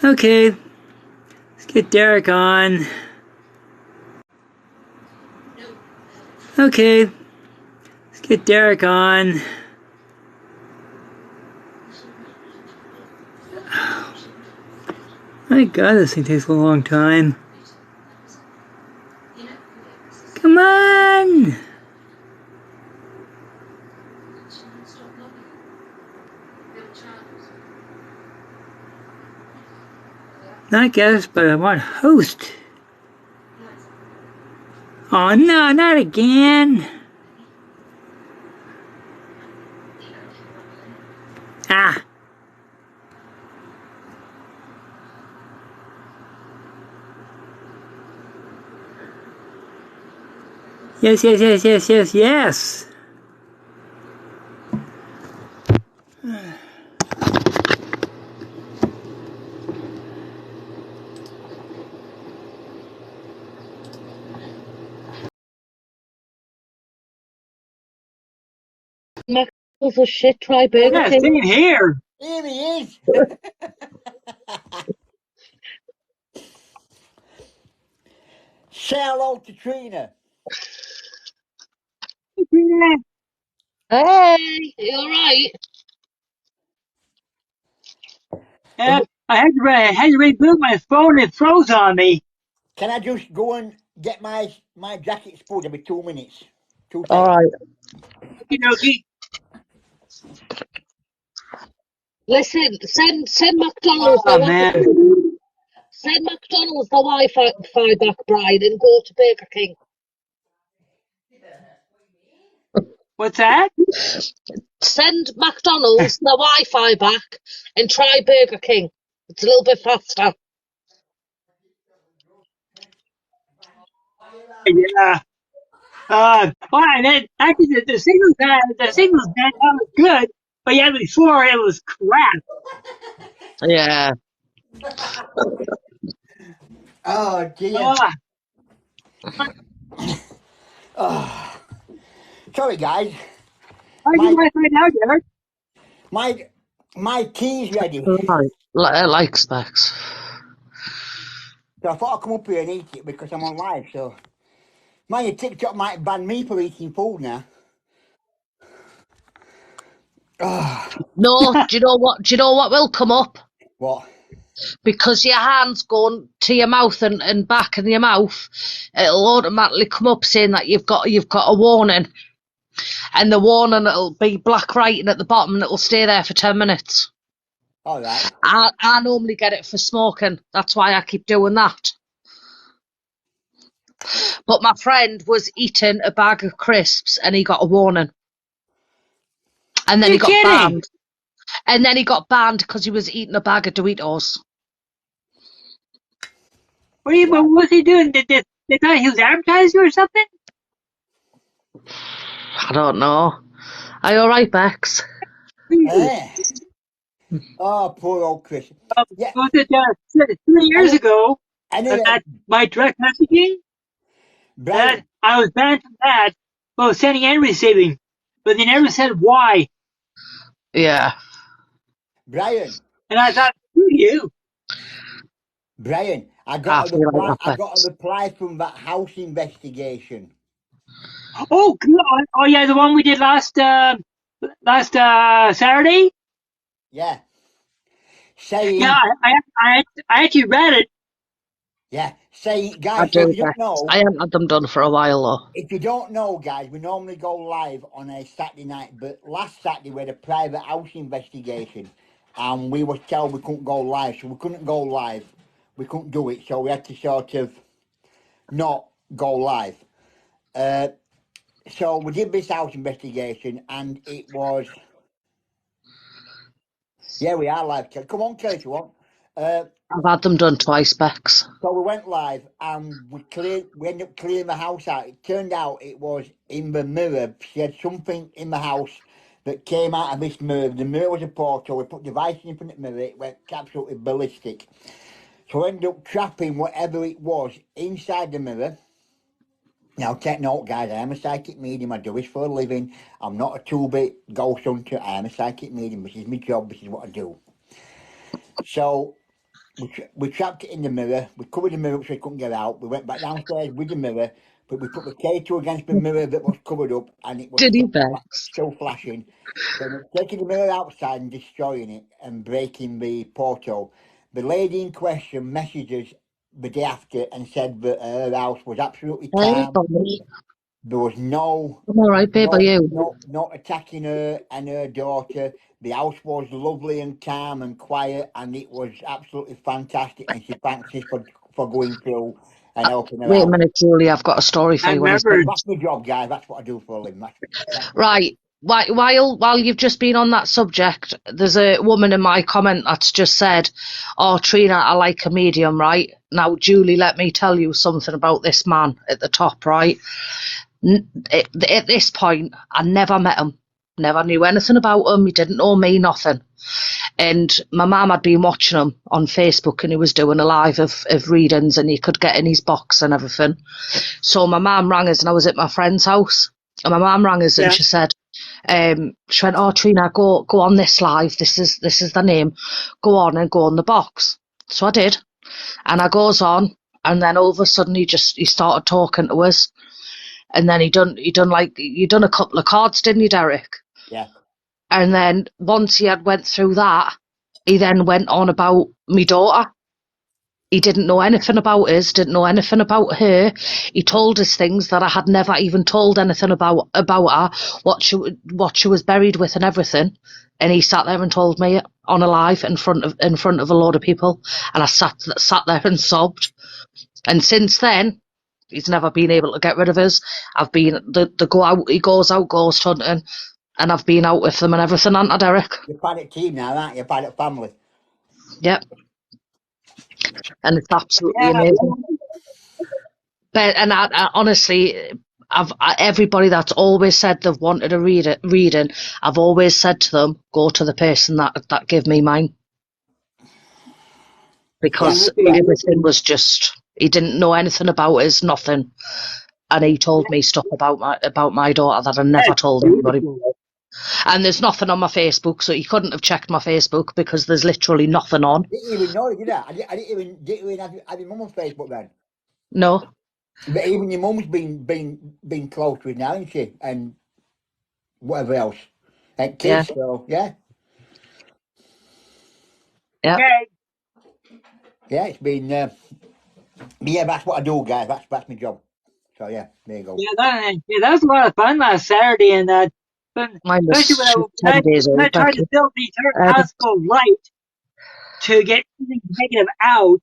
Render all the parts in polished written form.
Okay, let's get Derek on. Okay, let's get Derek on. My God, this thing takes a long time. Come on! Not guest, but I want host. Oh no, not again! Ah! Yes, yes, yes, yes, yes, yes! McDonald's was shit, try Burger Yeah, King. same here! Here he is. Say hello to Trina. Hey, you alright? I had to reboot my phone, it froze on me. Can I just go and get my jacket spud every 2 minutes? 2 seconds. Alright. Okie dokie. Listen, send McDonald's Oh man. send McDonald's the Wi-Fi back, Brian, and go to Burger King. What's that? Send McDonald's the Wi-Fi back and try Burger King. It's a little bit faster. Yeah. And then actually the signal that was good, but yeah, before it was crap. Yeah. Oh dear. Oh, Oh. Sorry guys. how's your Wi-Fi now, Derek? My tea's ready. Right. Like specs. So I thought I'd come up here and eat it because I'm on live, so your TikTok might ban me for eating food now. Oh, No, do you know what? Do you know what will come up? what? Because your hand's going to your mouth and back in your mouth, it'll automatically come up saying that you've got a warning, and the warning it'll be black writing at the bottom, and it'll stay there for 10 minutes. All right. I normally get it for smoking. That's why I keep doing that. But my friend was eating a bag of crisps and he got a warning, and then he got banned. And then he got banned because he was eating a bag of Doritos. What was he doing? Did they thought he was advertising or something? I don't know. Are you alright, Bex? Oh, poor old Chris. Yeah. Was it 3 years ago? Anyway, That my direct messaging? Brian. That I was banned from that, both sending and receiving, but they never said why. Yeah. Brian. And I thought, who are you? Brian, I got a reply from that house investigation. Oh, God. Oh yeah, the one we did last Saturday. Yeah. Saying. Yeah, I actually read it. Yeah. Saying, guys, I if do, you don't know, I haven't had them done for a while though. if you don't know, guys, we normally go live on a Saturday night, but last Saturday we had a private house investigation, and we were told we couldn't go live, so we couldn't go live. We couldn't do it, so we had to sort of not go live. So we did this house investigation, and it was. Yeah, we are live. Come on, Kelly, if you want. I've had them done twice, Bex. So we went live and we ended up clearing the house out. It turned out it was in the mirror. She had something in the house that came out of this mirror. The mirror was a portal. We put devices in front of the mirror. It went absolutely ballistic. So we ended up trapping whatever it was inside the mirror. Now, take note, guys, I am a psychic medium. I do this for a living. I'm not a 2-bit ghost hunter. I am a psychic medium. This is my job. This is what I do. So we trapped it in the mirror. We covered the mirror so we couldn't get out. We went back downstairs with the mirror, but we put the K2 against the mirror that was covered up, and it was Did he, Bex? still flashing. So we're taking the mirror outside and destroying it and breaking the portal. The lady in question messaged us the day after and said that her house was absolutely Hey, calm. Bonnie. There was no I'm all right, babe. Are you? not attacking her and her daughter. The house was lovely and calm and quiet, and it was absolutely fantastic. And she thanks us for going through and helping her Wait a out. minute, Julie. I've got a story for I you when he's remember. finished. That's my job, guys. That's what I do for a living. Right. While you've just been on that subject, there's a woman in my comment that's just said, "Oh, Trina, I like a medium, right?" Now, Julie, let me tell you something about this man at the top, right? At this point, I never met him, never knew anything about him. He didn't know me, nothing. And my mum had been watching him on Facebook, and he was doing a live of readings, and he could get in his box and everything. So my mum rang us, and I was at my friend's house, and my mum rang us, and she said, she went, "Oh, Trina, go on this live. This is the name. Go on and go on the box." So I did, and I goes on, and then all of a sudden he started talking to us, and then he done a couple of cards, didn't he, Derek? Yeah. And then once he had went through that, he then went on about me daughter. He didn't know anything about us, didn't know anything about her. He told us things that I had never even told anything about her, what she was buried with and everything. And he sat there and told me on a live in front of a load of people, and I sat there and sobbed. And since then, he's never been able to get rid of us. I've been he goes out ghost hunting, and I've been out with them and everything, haven't I, Derek? You're part of the team now, aren't you? You're part of the family. Yep. And it's absolutely Yeah, amazing. But and I honestly, everybody that's always said they've wanted a reading, I've always said to them, go to the person that gave me mine, because everything was just, he didn't know anything about us, nothing, and he told me stuff about my daughter that I never told anybody. And there's nothing on my Facebook, so he couldn't have checked my Facebook because there's literally nothing on. I didn't even know it, did I? I didn't even have your mum on Facebook then. No. But even your mum's been close with now, isn't she? And whatever else. And kids, Yeah. so yeah. Yeah. okay. Yeah, it's been yeah, that's what I do, guys. That's my job. So yeah, there you go. Yeah, that was a lot of fun last Saturday, and Mine especially was when 10 days I old, tried thank to you. build the entire house full of light to get anything negative out,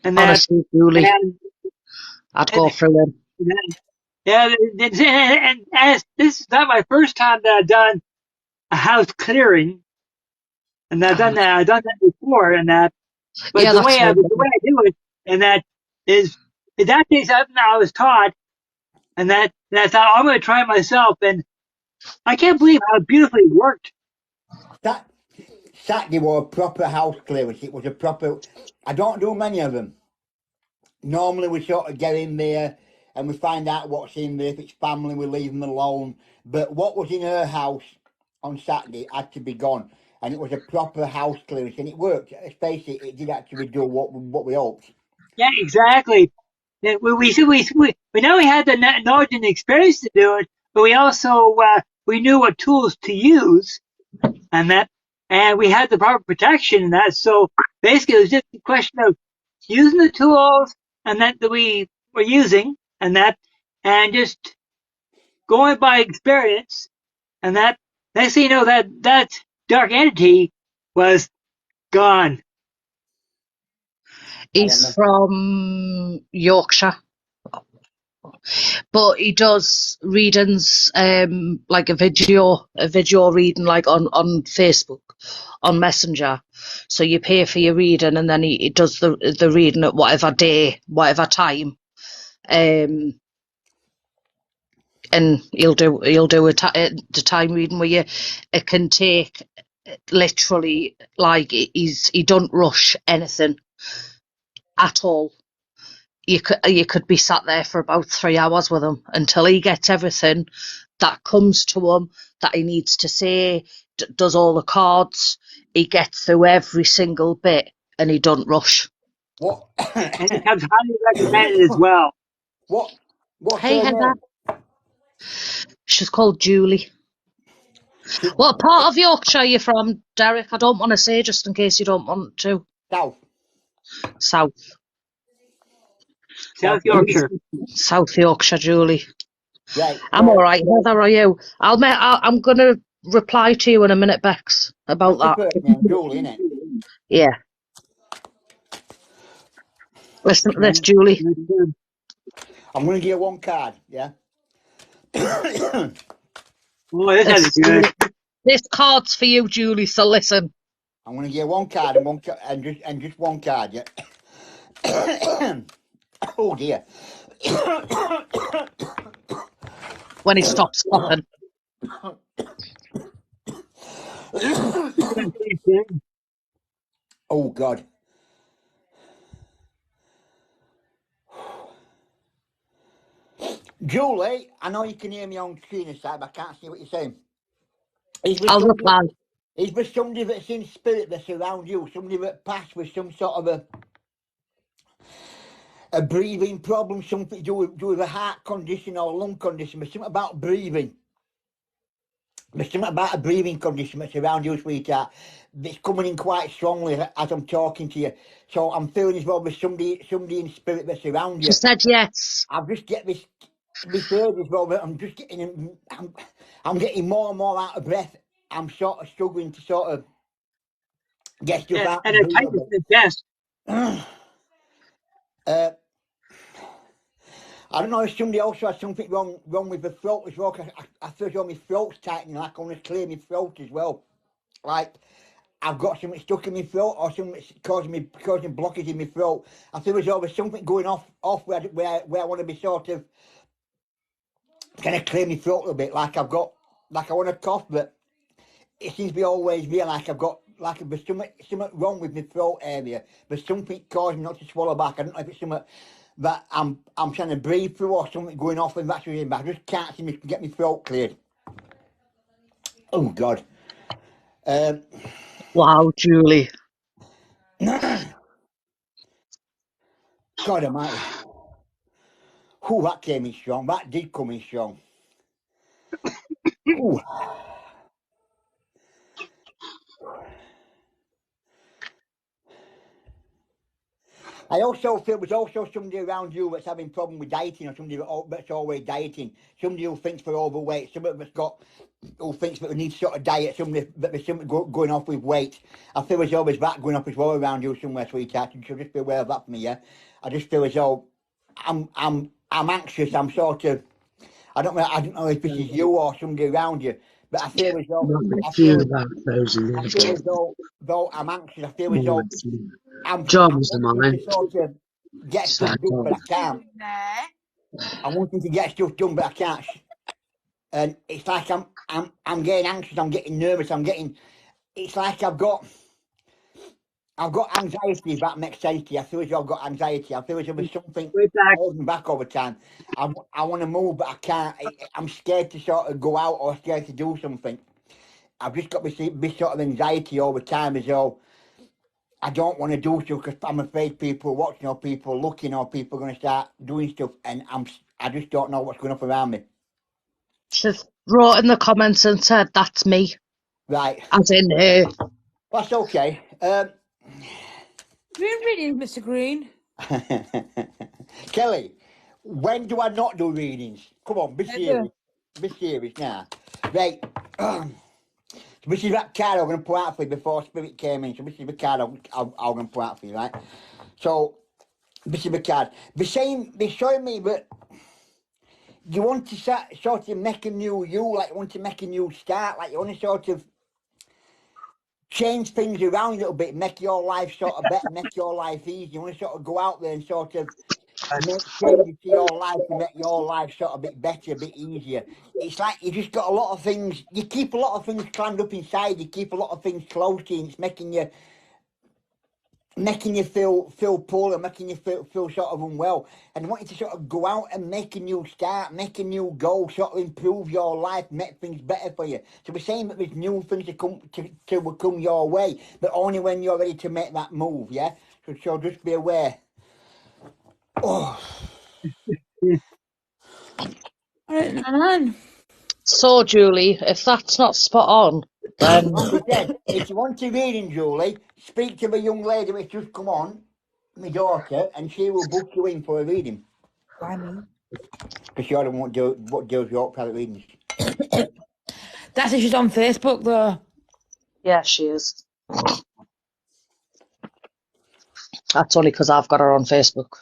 and that, Honestly, Julie, and, I'd go through them. yeah, and as this is not my first time that I've done a house clearing, and I've done that before, and that, but Yeah, the that's way I right. do it, and that is that takes something I was taught, and I thought, I'm going to try it myself, and I can't believe how beautifully it worked. That Saturday was a proper house clearance. It was a proper. I don't do many of them. Normally we sort of get in there and we find out what's in there. If it's family, we leave them alone. But what was in her house on Saturday had to be gone, and it was a proper house clearance, and it worked. Let's face it, it did actually do what we hoped. Yeah, exactly. Yeah, we know we had the knowledge and experience to do it, but we also we knew what tools to use, and we had the proper protection and that. So basically, it was just a question of using the tools and that we were using, and just going by experience, and that. Next thing you know, that dark entity was gone. He's from Yorkshire, but he does readings, like a video reading, like on Facebook, on Messenger. So you pay for your reading, and then he does the reading at whatever day, whatever time, and he'll do the time reading where it can take literally, like, he don't rush anything at all. You could be sat there for about 3 hours with him until he gets everything that comes to him that he needs to say, does all the cards, he gets through every single bit, and he don't rush. What? And it comes highly recommended as well. What's Hey, her Heather. name? She's called Julie. What part of Yorkshire are you from, Derek? I don't want to say just in case you don't want to. South. South. South Yorkshire. South Yorkshire, Julie. Right. I'm Well, all right. Heather, are you? I'm going to reply to you in a minute, Bex, about what's your that. first name? Julie, innit? Yeah. Listen to this, Julie. I'm going to give you one card, yeah? Oh, this is good. This card's for you, Julie, so listen. I'm going to give you one card and just one card, yeah? Oh, dear. When he stops coughing. Oh, God. Julie, I know you can hear me on screen and side, but I can't see what you're saying. I'll reply. Is there somebody that's in spirit that's around you? Somebody that passed with some sort of a breathing problem, something to do with a heart condition or lung condition? There's something about breathing. There's something about a breathing condition that's around you, sweetheart. It's coming in quite strongly as I'm talking to you. So I'm feeling as well there's somebody in spirit that's around you. She said yes. I've just get this third as well, but I'm just getting I'm getting more and more out of breath. I'm sort of struggling to sort of get stuff out And and a breathe a tightness bit. in the chest. I don't know if somebody else has something wrong with the throat as well, because I feel as though my throat's tightening, like I want to clear my throat as well. Like I've got something stuck in my throat or something causing blockage in my throat. I feel as though there's something going off where I want to be sort of kind of clear my throat a little bit, like I want to cough, but it seems to be always be like I've got like there's something wrong with my throat area. There's something causing me not to swallow back. I don't know if it's something that I'm trying to breathe through or something going off and that's really bad. I just can't seem to get my throat cleared. Oh God. Wow, Julie. God almighty. Ooh, that came in strong. That did come in strong. Ooh. I also feel there's also somebody around you that's having problem with dieting, or somebody that's always dieting. Somebody who thinks they're overweight. Somebody who thinks that they need sort of diet. Somebody that there's something going off with weight. I feel as though there's that going off as well around you somewhere, sweetheart. You should just be aware of that for me, yeah. I just feel as though I'm anxious. I'm sort of. I don't know if this is you or somebody around you, but I feel as though I feel as though I'm anxious. I feel as though I'm wanting to sort of get stuff done, but I can't. I'm wanting to get stuff done, but I can't. And it's like I'm getting anxious. I'm getting nervous. It's like I've got anxiety. If that makes sense to you, I feel as though I've got anxiety. I feel as though there's something Way back. holding me back all the time. I want to move, but I can't. I'm scared to sort of go out or scared to do something. I've just got this sort of anxiety all the time, as though I don't want to do stuff because I'm afraid people are watching or people are looking or people are going to start doing stuff, and I just don't know what's going up around me. She wrote in the comments and said, that's me. Right. As in her. That's okay. Green reading, Mr. Green. Kelly, when do I not do readings? Come on, be serious. Be serious now. Right. This is that card I'm going to put out for you before Spirit came in. So this is the card I'm going to put out for you, right? So this is the card. They're showing me that you want to sort of make a new you, like you want to make a new start, like you want to sort of change things around a little bit, make your life sort of better, make your life easier. You want to sort of go out there and sort of make changes to your life to make your life sort of a bit better, a bit easier. It's like you just got a lot of things, you keep a lot of things crammed up inside, you keep a lot of things close to you, and it's making you making you feel poorly, making you feel sort of unwell, and want you to sort of go out and make a new start, make a new goal, sort of improve your life, make things better for you. So we're saying that there's new things to come your way, but only when you're ready to make that move, yeah? So just be aware. Oh. Right, man. So, Julie, if that's not spot on, then Like I said, if you want to reading, Julie, speak to the young lady which just come on, my daughter, and she will book you in for a reading. Why me? Because she won't do what deals with your private readings. That's if she's on Facebook, though. yeah, she is. That's only because I've got her on Facebook.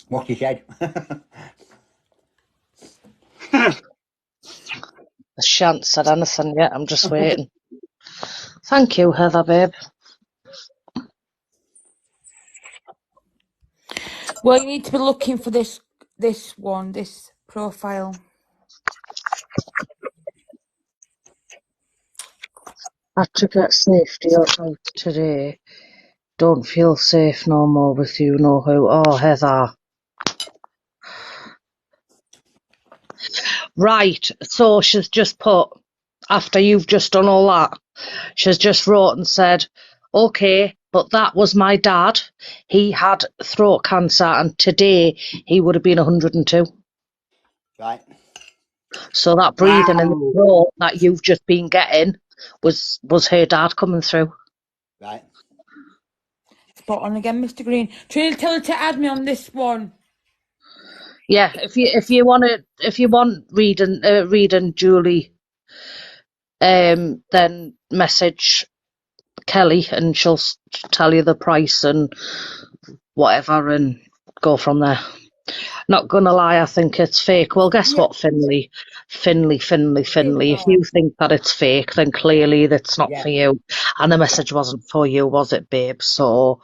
What she said. She hasn't said anything yet. I'm just waiting. Thank you, Heather, babe. Well, you need to be looking for this profile. Had to get safety out today. Don't feel safe no more with you, know who. Oh, Heather. Right, so she's just put, after you've just done all that, she's just wrote and said, okay, but that was my dad. He had throat cancer and today he would have been 102. Right. So that breathing in the Wow. throat that you've just been getting was her dad coming through. Right. Spot on again, Mr. Green. Trina, tell her to add me on this one. Yeah, if you want reading Julie, then message Kelly and she'll tell you the price and whatever and go from there. Not gonna lie, I think it's fake. Well, guess Yeah. what, Finley? If you think that it's fake, then clearly that's not Yeah. for you. And the message wasn't for you, was it, babe? So,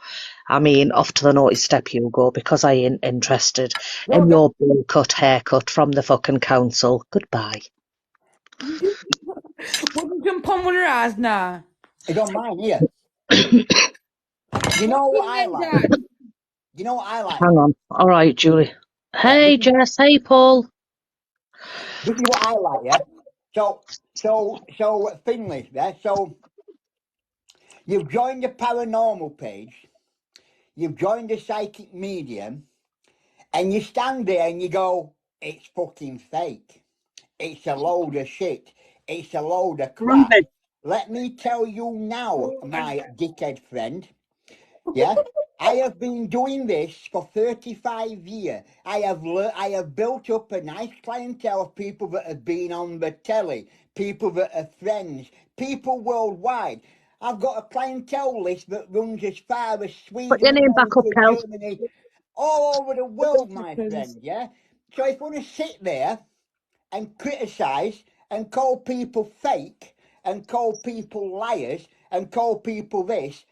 I mean, off to the naughty step you go, because I ain't interested No, in no. your bowl cut haircut from the fucking council. Goodbye. Wouldn't jump on one of her eyes now. It's on mine here. You know what I like? Dad. You know what I like? Hang on. All right, Julie. Yeah. Hey, Jess. Hey, Paul. This is what I like, yeah? So, Finley, yeah? So, you've joined the paranormal page, you've joined the psychic medium, and you stand there and you go, it's fucking fake. It's a load of shit. It's a load of Prove crap. it. Let me tell you now, my dickhead friend, yeah? I have been doing this for 35 years. I have built up a nice clientele of people that have been on the telly, people that are friends, people worldwide. I've got a clientele list that runs as far as Put Sweden, your name back up, America, Kel. Germany, all over the world, my friend, yeah? So if you want to sit there and criticise and call people fake and call people liars and call people this,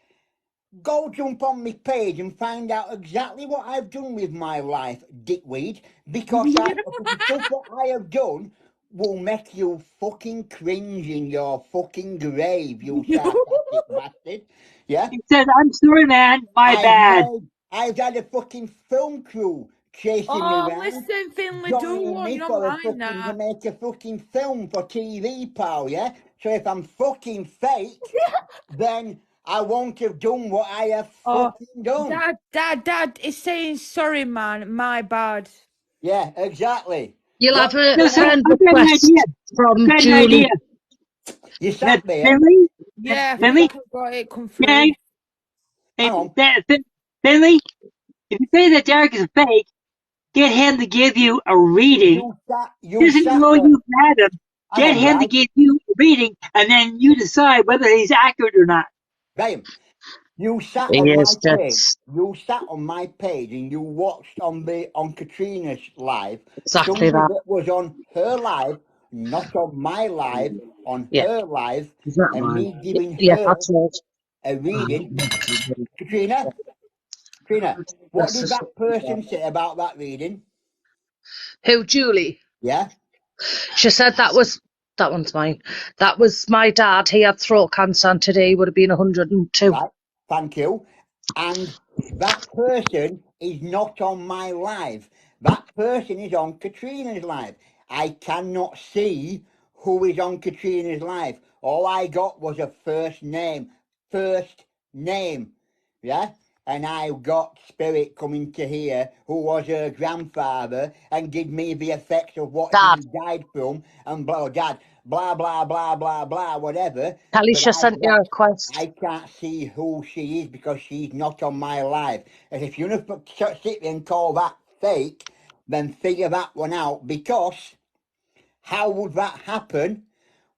go jump on my page and find out exactly what I've done with my life, dickweed, because the stuff what I have done will make you fucking cringe in your fucking grave, you sarcastic bastard. Yeah? He says, I'm sorry, man. My bad. I've had a fucking film crew chasing me Oh, around, listen, Finley, do joining one. me You're for a online fucking, to now. make a fucking film for TV, pal, yeah? So if I'm fucking fake, then I won't have done what I have Oh, fucking done. Dad is saying sorry, man. My bad. Yeah, exactly. You'll What have a No, can so I? friend I've got an idea. request I've from got an idea. Julie. You That sat there. Finley, Yeah, Finley, fucking got it come yeah, through. Hang on. Finley, if you say that Derek is fake, get him to give you a reading. You Doesn't sat know there. you've had him. Hang Get on, him to right? give you a reading, and then you decide whether he's accurate or not. Graham, you sat He on my is page. just You sat on my page and you watched on Katrina's live exactly something that. that was on her live, not on my live, on Yeah, her live, is that and right? me giving Yeah, her that's right. a reading. Katrina, what Yes, did that person say about that reading? who, Julie? Yeah? She said that was. That one's mine. That was my dad. He had throat cancer, and today he would have been 102. Right, thank you. And that person is not on my live. That person is on Katrina's live. I cannot see who is on Katrina's live. All I got was a first name. First name. Yeah? And I got Spirit coming to here, who was her grandfather, and give me the effects of what Dad. he died from, and blah, dad, blah, blah, blah, blah, blah, whatever. But Talisha sent you a request. I can't see who she is because she's not on my live. And if you're going to sit there and call that fake, then figure that one out, because how would that happen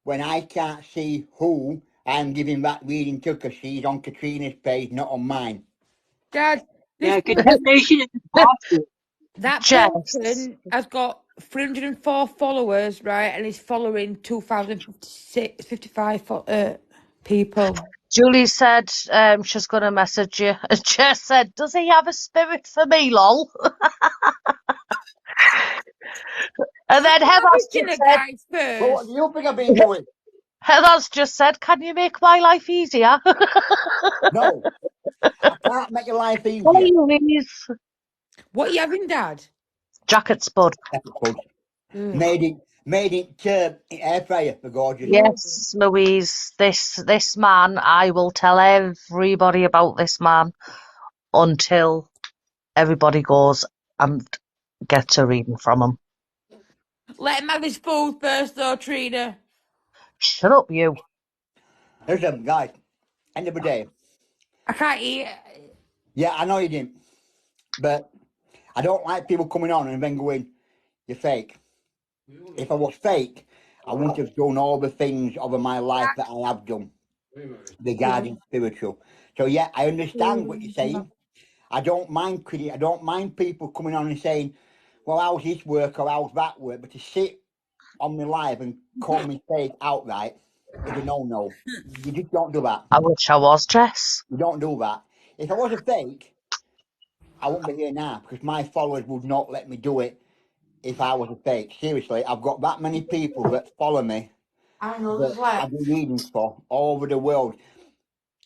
when I can't see who I'm giving that reading to, because she's on Katrina's page, not on mine? Dad, this Yeah, person, contamination is impossible. that Jess. person has got 304 followers, right, and is following 2,055 people. Julie said she's going to message you. Jess said, does he have a spirit for me, lol? And then Heather's just said, Guys first. Well, what do you think I've been doing? Heather's just said, can you make my life easier? No, I can't make your life easier. Please. What are you having, Dad? Jacket spud. Made it air fryer, for gorgeous. Yes, Louise, this man, I will tell everybody about this man until everybody goes and gets a reading from him. Let him have his food first, though, Trina. Shut up, you. Listen, guys, end of the day. I can't eat. Yeah, I know you didn't, but I don't like people coming on and then going, you're fake. If I was fake, I wouldn't have done all the things over my life that I have done regarding spiritual. So yeah, I understand what you're saying. I don't mind I don't mind people coming on and saying, well, how's this work or how's that work? But to sit on my live and call me fake outright is a no-no. You just don't do that. I wish I was, Jess. You don't do that. If I was a fake, I wouldn't be here now, because my followers would not let me do it if I was a fake. Seriously, I've got that many people that follow me that I do readings for all over the world.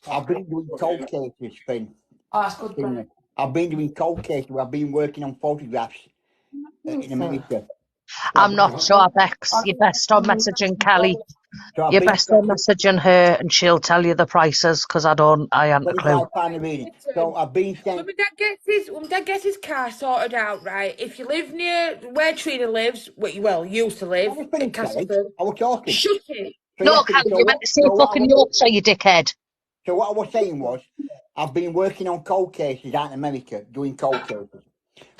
I've been doing cold cases, Finn. Oh, that's good, Brian. I've been doing cold cases where I've been working on photographs in America. I'm not sure, Bex. You're best on messaging Kelly. So You're best on messaging her, and she'll tell you the prices, because I ain't a clue. £25 a reading. So I've been saying, When my dad gets his car sorted out, right? If you live near where Trina lives, well, used to live in Castleford. I was talking. Shut it. So No, yes, Kelly, so you meant to say what I fucking was- Yorkshire, you dickhead. So what I was saying was, I've been working on cold cases out in America, doing cold cases,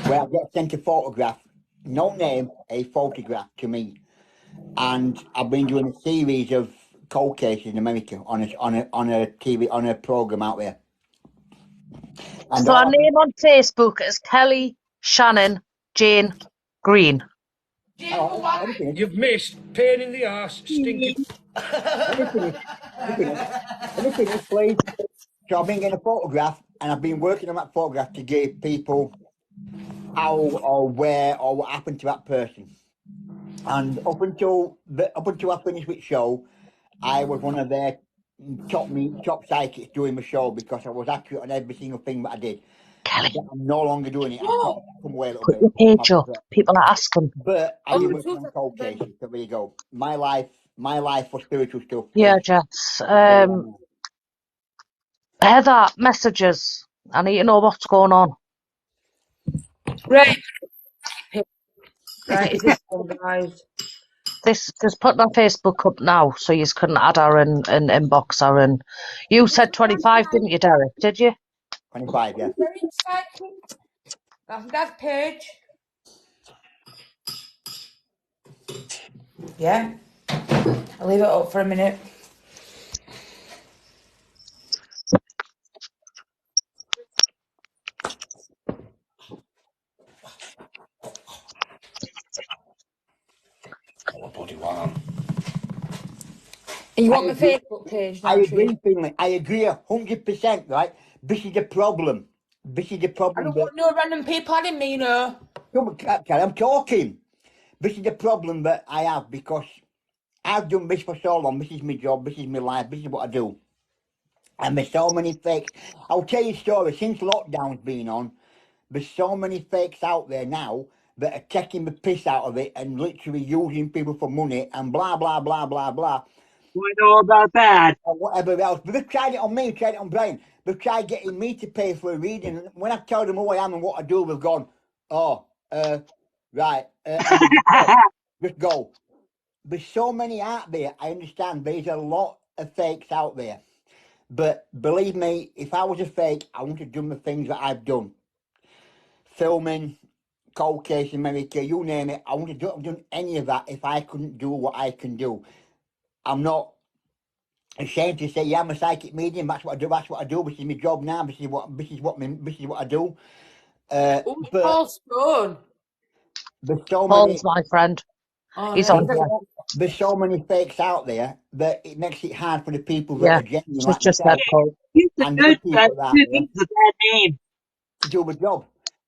where I get sent a photograph, no name, a photograph to me, and I've been doing a series of cold cases in America on a TV on a program out there. And So our name on Facebook is Kelly Shannon Jane Green. You've missed pain in the arse, stinking. Let me finish, please. So I've been getting a photograph, and I've been working on that photograph to give people how or where or what happened to that person. And up until I finished with show, I was one of their top psychics doing the show, because I was accurate on every single thing that I did. Kelly, I'm no longer doing it. I've got to come away a little put bit. your page up. People are asking. But I've been working on cold cases, so there you go. My life for spiritual stuff. Yeah, Jess. Heather, messages. I need to know what's going on. Right. Right, is this one, guys? Just put my Facebook up now, so you couldn't add her and inbox her. And you said 25, didn't you, Derek? Did you? 25, yeah. Very exciting. That's Dad's page. Yeah. I'll leave it up for a minute. And you want my Facebook page now, I agree, Trina? Finley. I agree 100%, right? This is the problem. This is the I problem. don't want no random people adding me, you know. I'm talking. This is the problem that I have, because I've done this for so long. This is my job. This is my life. This is what I do. And there's so many fakes. I'll tell you a story. Since lockdown's been on, there's so many fakes out there now that are taking the piss out of it and literally using people for money and blah, blah, blah, blah, blah. We know about that. Or whatever else. But they've tried it on me, tried it on Brian. They've tried getting me to pay for a reading. And when I tell them who I am and what I do, they've gone, oh, right. And they just go. There's so many out there. I understand there's a lot of fakes out there. But believe me, if I was a fake, I wouldn't have done the things that I've done. Filming, cold case in America, you name it. I wouldn't have done any of that if I couldn't do what I can do. I'm not ashamed to say, yeah, I'm a psychic medium. That's what I do. That's what I do. This is my job now. This is what I do. But Paul Stone. there's so many. Paul's my friend. Oh, He's no. on here. There's so many fakes out there that it makes it hard for the people that Yeah, are genuine she's like just myself said Paul. He's a and good, good people out there he's a bad name. to do the job.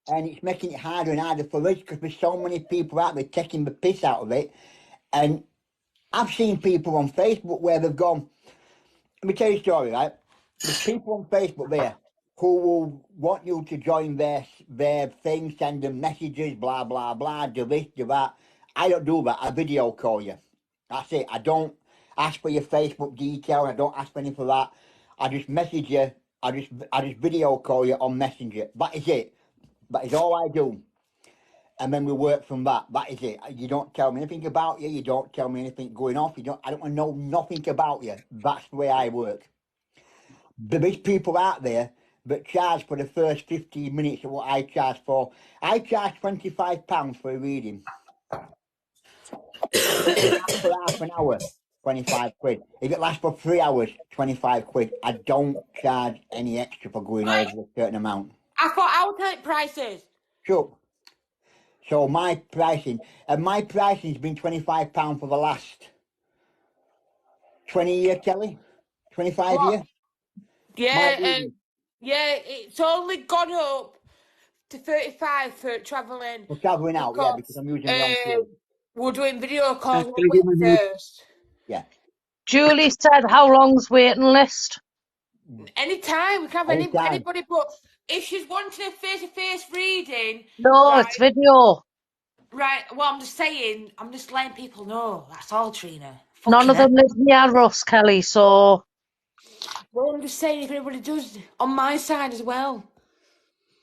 And it's making it harder and harder for us because there's so many people out there taking the piss out of it. And I've seen people on Facebook where they've gone, let me tell you a story, right? There's people on Facebook there who will want you to join their thing, send them messages, blah, blah, blah, do this, do that. I don't do that. I video call you. That's it. I don't ask for your Facebook details. I don't ask for anything for that. I just message you. I just video call you on Messenger. That is it. That is all I do. And then we work from that. That is it. You don't tell me anything about you. You don't tell me anything going off. I don't want to know nothing about you. That's the way I work. There's people out there that charge for the first 15 minutes of what I charge for. I charge £25 for a reading. If it lasts for half an hour, 25 quid. If it lasts for 3 hours, 25 quid. I don't charge any extra for going over a certain amount. I thought I would take prices. Sure. So my pricing's been £25 for the last 20 years, Kelly. 25 What? years. Yeah, My yeah, it's only gone up to 35 for travelling. for travelling out, yeah, because I'm using my own fuel. We're doing video calls That's pretty good. first. Yeah. Julie said, how long's waiting list? Anytime, we can have Anytime. anybody, but if she's wanting a face-to-face reading, No, right, it's video. right, well, I'm just saying, I'm just letting people know, that's all, Trina. None of them live near us, Kelly, so... Well, I'm just saying, if anybody does, on my side as well.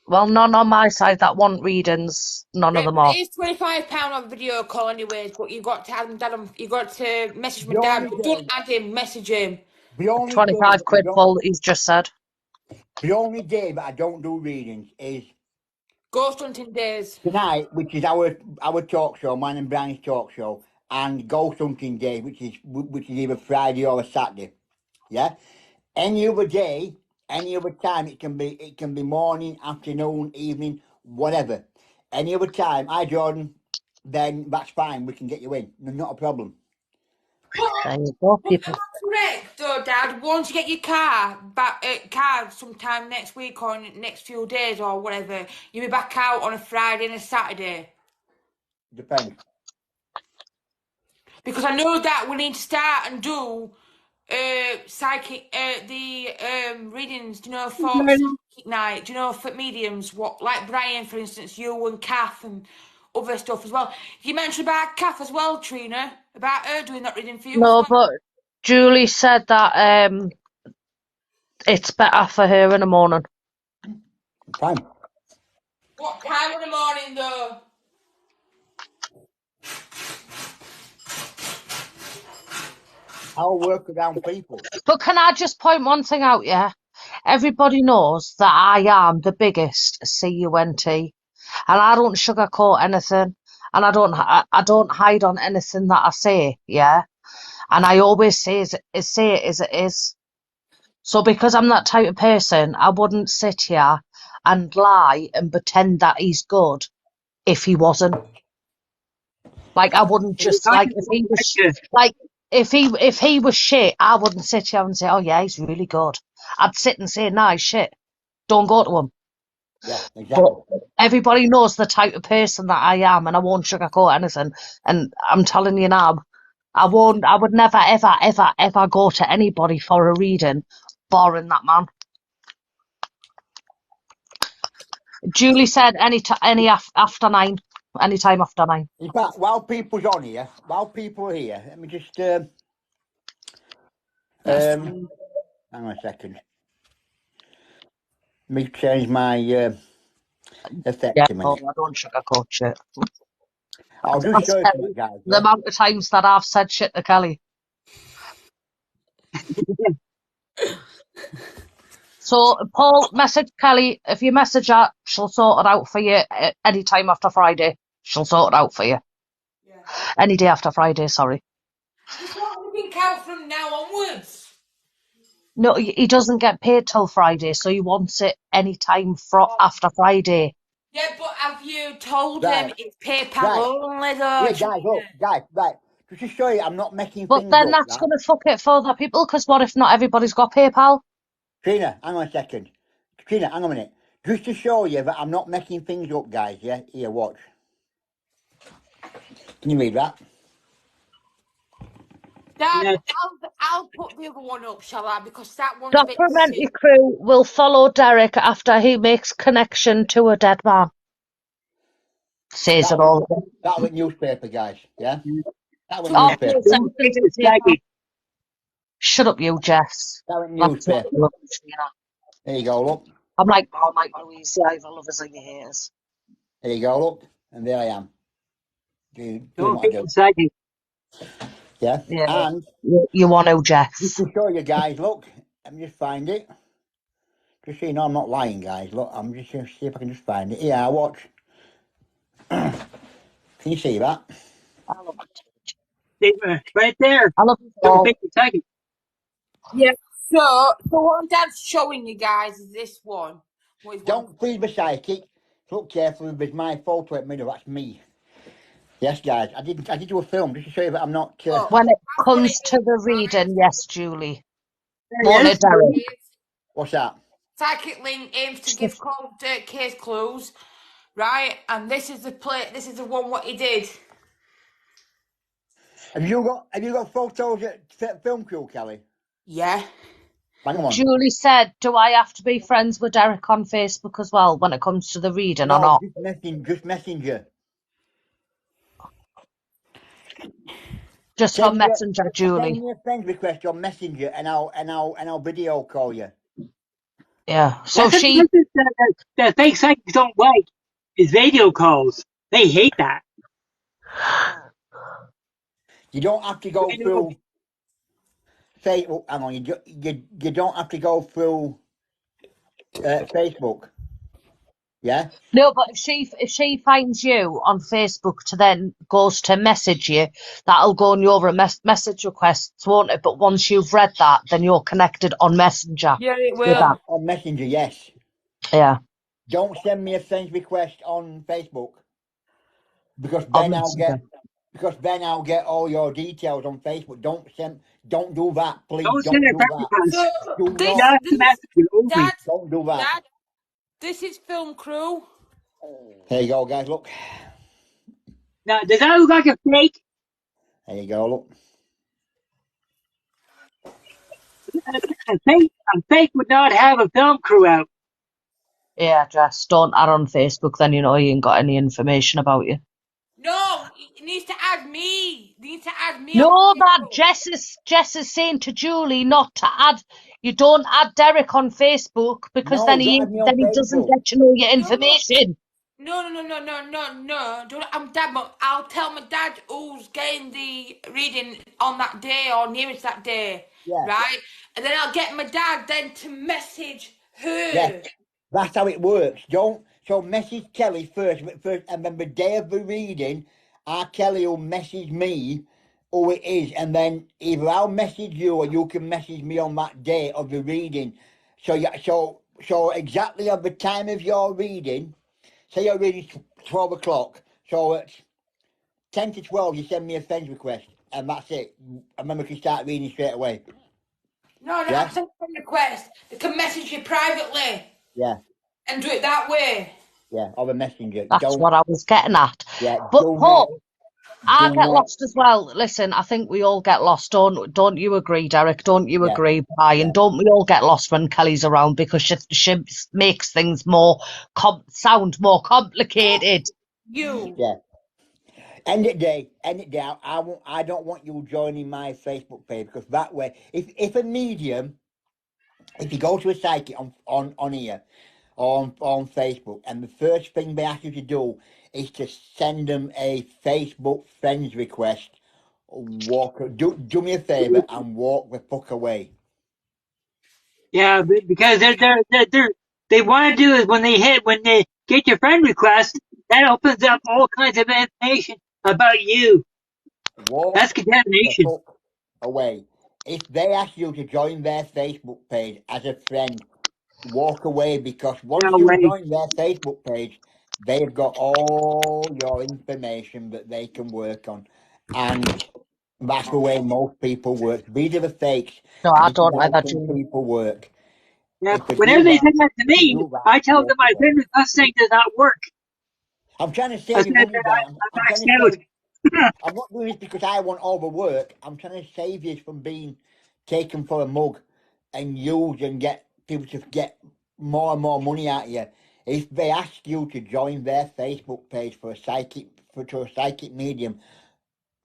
Well, none on my side that want readings. None of them are. It's £25 on video call anyways, but you've got to add dad on, you've got to message my The dad. only Don't day- add him, message him. The only 25 day quid that I full, he's just said. the only day that I don't do readings is Ghost hunting days. tonight, which is our talk show, mine and Brian's talk show, and Ghost Hunting Day, which is either Friday or a Saturday. Yeah. Any other day, any other time, it can be morning, afternoon, evening, whatever. Any other time, hi Jordan, then that's fine. We can get you in. Not a problem. There you go, people. Correct, though, Dad. Once you get your car sometime next week or next few days or whatever, you'll be back out on a Friday and a Saturday. Depends. Because I know that we need to start and do psychic readings. Do you know for psychic night? Do you know for mediums? What like Brian, for instance, you and Kath and other stuff as well. You mentioned about Kath as well, Trina, about her doing that reading for you. No, as well. but Julie said that it's better for her in the morning. Fine. What time in the morning though? I'll work around people. But can I just point one thing out, yeah? Everybody knows that I am the biggest CUNT, and I don't sugarcoat anything, and I don't hide on anything that I say, yeah? And I always say it as it is. So because I'm that type of person, I wouldn't sit here and lie and pretend that he's good if he wasn't. Like I wouldn't just like if he was like if he was shit, I wouldn't sit here and say, oh yeah, he's really good. I'd sit and say, nah, he's shit. Don't go to him. Yeah, exactly. But everybody knows the type of person that I am, and I won't sugarcoat anything. And I'm telling you now, I would never, ever, ever, ever go to anybody for a reading, barring that man. Julie said after 9, anytime after 9. In fact, while people are here, let me just hang on a second. Let me change my effect Yeah, a no, minute. I don't sugarcoat shit. I'll just show you something, guys. The amount of times that I've said shit to Kelly. So, Paul, message Kelly. If you message her, she'll sort it out for you any time after Friday. She'll sort it out for you. Yeah. Any day after Friday, sorry. You sort anything out from now onwards. No, he doesn't get paid till Friday, so he wants it any time after Friday. Yeah, but have you told Right. him it's PayPal Right. only though? Yeah, guys, look, guys, right. Just to show you, I'm not making But things then up. that's Right? going to fuck it for other people, because what if not everybody's got PayPal? Trina, hang on a second. Trina, hang on a minute. Just to show you that I'm not making things up, guys, yeah? Here, watch. Can you read that? Dad, Yeah. I'll put the other one up, shall I? Because that one's a bit Documentary crew will follow Derek after he makes connection to a dead man. Says it all. That was newspaper, guys, yeah? That was Oh, newspaper. Paul said he can do PayPal. Shut up, you, Jess. That was That's what newspaper. I love, you know. There you go, look. I'm like, oh, Mike Louise, I either lovers or your haters. There you go, look. And there I am. Doing Don't what I be do. excited. Yeah? Yeah. And You want to, just Jess. to show you guys, look. Let me just find it. Just so you know I'm not lying, guys. Look, I'm just going to see if I can just find it. Yeah, watch. Can you see that? I love it. Right there. I love it Don't all. be excited. Yeah. So what Dad's showing you guys is this one. Don't please be psychic. Look carefully with my photo at middle. That's me. Yes, guys. I did do a film just to show you that I'm not. When it That's what comes it to is, the right? reading, yes, Julie. There Won't he it, is. Derek? What's that? Psychic Link aims to give cold case clues, right? And this is the This is the one what he did. Have you got photos at film crew, Kelly? Yeah. Hang on. Julie said, do I have to be friends with Derek on Facebook as well when it comes to the reading or No, not? just messenger. Just on Messenger, Julie. Send me a friend request on Messenger, and I'll video call you. Yeah. So That's she. the fake psychics don't like is video calls. They hate that. You don't have to go through Facebook. Hang on, you don't have to go through Facebook. Yeah. No, but if she finds you on Facebook to then goes to message you, that'll go on your message requests, won't it? But once you've read that, then you're connected on Messenger. Yeah, it with will. that. On Messenger, yes. Yeah. Don't send me a friend request on Facebook because On then Messenger. I'll get all your details on Facebook. Don't do that, please. Don't Don't send a do friend that. request. So Do this, not. Just message only. Dad, Don't do that. Dad, this is film crew. Here you go, guys. Look. Now, does that look like a fake? There you go. Look. A fake would not have a film crew out. Yeah, Jess, don't add on Facebook, then you know he ain't got any information about you. No, he needs to add me. He needs to add me. No, on that Facebook. Jess is saying to Julie not to add. You don't add Derek on Facebook because No, then don't he add me on doesn't Facebook. get to know your information. No. Don't, I'm Dad, but I'll tell my dad who's getting the reading on that day or nearest that day, Yeah. right? And then I'll get my dad then to message her. Yes. That's how it works. So message Kelly first, and then the day of the reading, our Kelly will message me who it is, and then either I'll message you or you can message me on that day of the reading. So so exactly at the time of your reading, say your reading's 12 o'clock, so at 10 to 12 you send me a friend request, and that's it. And then we can start reading straight away. No, I don't have to send a friend request. They can message you privately. Yeah. And do it that way. Yeah, or the messenger. That's what I was getting at. Yeah, But Paul, I Do get not. lost as well. Listen, I think we all get lost. Don't you agree, Derek? Don't you Yeah, agree, Brian? yeah. Don't we all get lost when Kelly's around because she makes things more sound more complicated? You. Yeah. End of the day, I don't want you joining my Facebook page because that way, if a medium, if you go to a psychic on here, on Facebook, and the first thing they ask you to do is to send them a Facebook friends request, do me a favour and walk the fuck away. Yeah, because they want to do is when they get your friend request, that opens up all kinds of information about you. That's Walk the contamination. fuck away. If they ask you to join their Facebook page as a friend, walk away because once No you way. join their Facebook page, they've got all your information that they can work on. And that's the way most people work. These are the fakes, No, and I this is don't how either, some Julie. people work. Yeah, If they whenever do they that, send that to if you me, do that, I tell them walk my away. friend request thing does not work. I'm trying to I save said you money, that guys. I'm I'm trying to maxed save. out. I'm not doing this because I want all the work. I'm trying to save you from being taken for a mug and used and get people to get more and more money out of you. If they ask you to join their Facebook page for a psychic medium,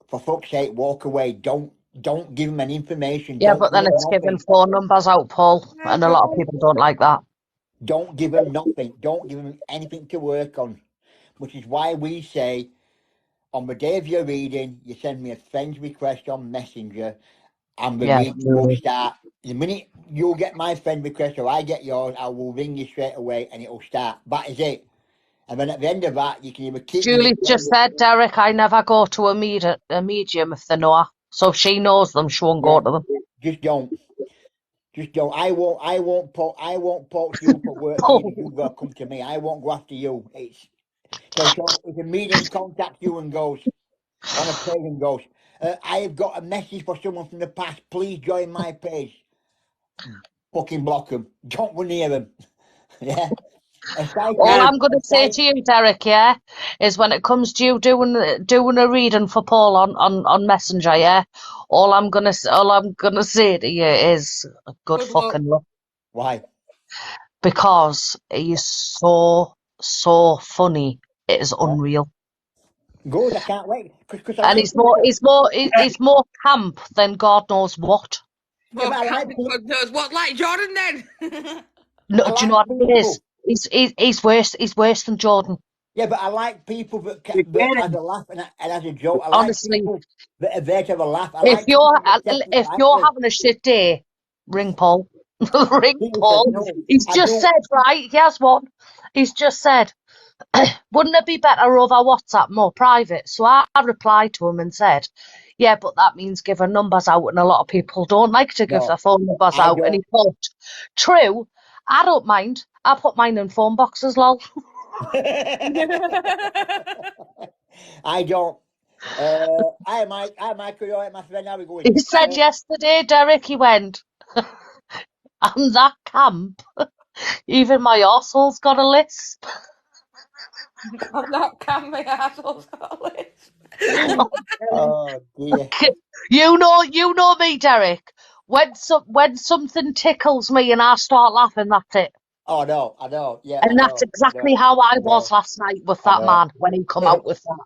for fuck's sake, walk away. Don't give them any information. Yeah, Don't but give then them it's giving nothing. phone numbers out, Paul, Yeah, and a lot of don't. people don't like that. Don't give them nothing. Don't give them anything to work on. Which is why we say on the day of your reading, you send me a friend's request on Messenger, and the Yeah, reading will Julie. start. The minute you get my friend request or I get yours, I will ring you straight away and it'll start. That is it. And then at the end of that, you can either keep me Julie just said, Derek, I never go to a medium if they know her. So if she knows them, she won't go yeah, to them. just don't. Just don't. I won't poach you for work either. Paul. You gotta come to me. I won't go after you. So if a medium contacts you and goes on a page and goes, I have got a message for someone from the past. Please join my page. Fucking block them. Don't go near them. Yeah. A All psychic. Yeah, I'm going A to say psych. to you, Derek, yeah, is when it comes to you doing a reading for Paul on Messenger, yeah, all I'm gonna say to you is good Good luck. fucking luck Why? because he's so funny. It is Yeah. unreal, Good. I can't wait. Because I and like people. he's more camp than God knows what. Yeah, Well, but I can't like be people. God knows what, like Jordan then. No, I do you like know what it is? people. He's worse. He's worse than Jordan. Yeah, but I like people you're that has kidding. a laugh and has a joke. I like Honestly, people that are there to have a laugh. I if like people that take it if you're lightly. having a shit day, ring Paul. Ring Seriously, Paul. no, He's I just do. said, right? He has one. He's just said, wouldn't it be better over WhatsApp, more private? So I replied to him and said, yeah, but that means giving numbers out, and a lot of people don't like to give No, their phone numbers I out. And don't. he thought, true, I don't mind. I put mine in phone boxes, lol. I don't. I might go out, my friend. How we going? He said yesterday, Derek, he went, I'm that camp. Even my arsehole's got a lisp. I'm not can my asshole's got a list. Oh dear. You know me, Derek. When something tickles me and I start laughing, that's it. Oh no, I know. Yeah, I And that's know. I exactly know. how I I was know. last night with I that know. man when he come out with that.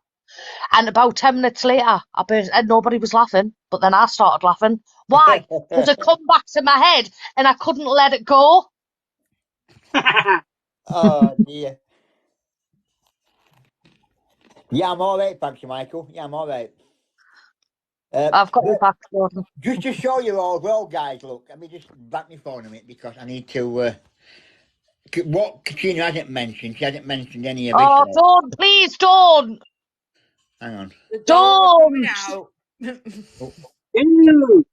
And about 10 minutes later, and nobody was laughing, but then I started laughing. Why? Because it come back to my head and I couldn't let it go. Oh dear. Yeah, I'm all right, thanks, Michael. Yeah, I'm all right. I've got my But back, Jordan. just to show you all well, guys, look, let me just back my phone a minute because I need to. What Katrina hasn't mentioned, she hasn't mentioned any of this Oh, yet. don't, please don't. Hang on. The dollars are coming Don't. out. Oh, Ew.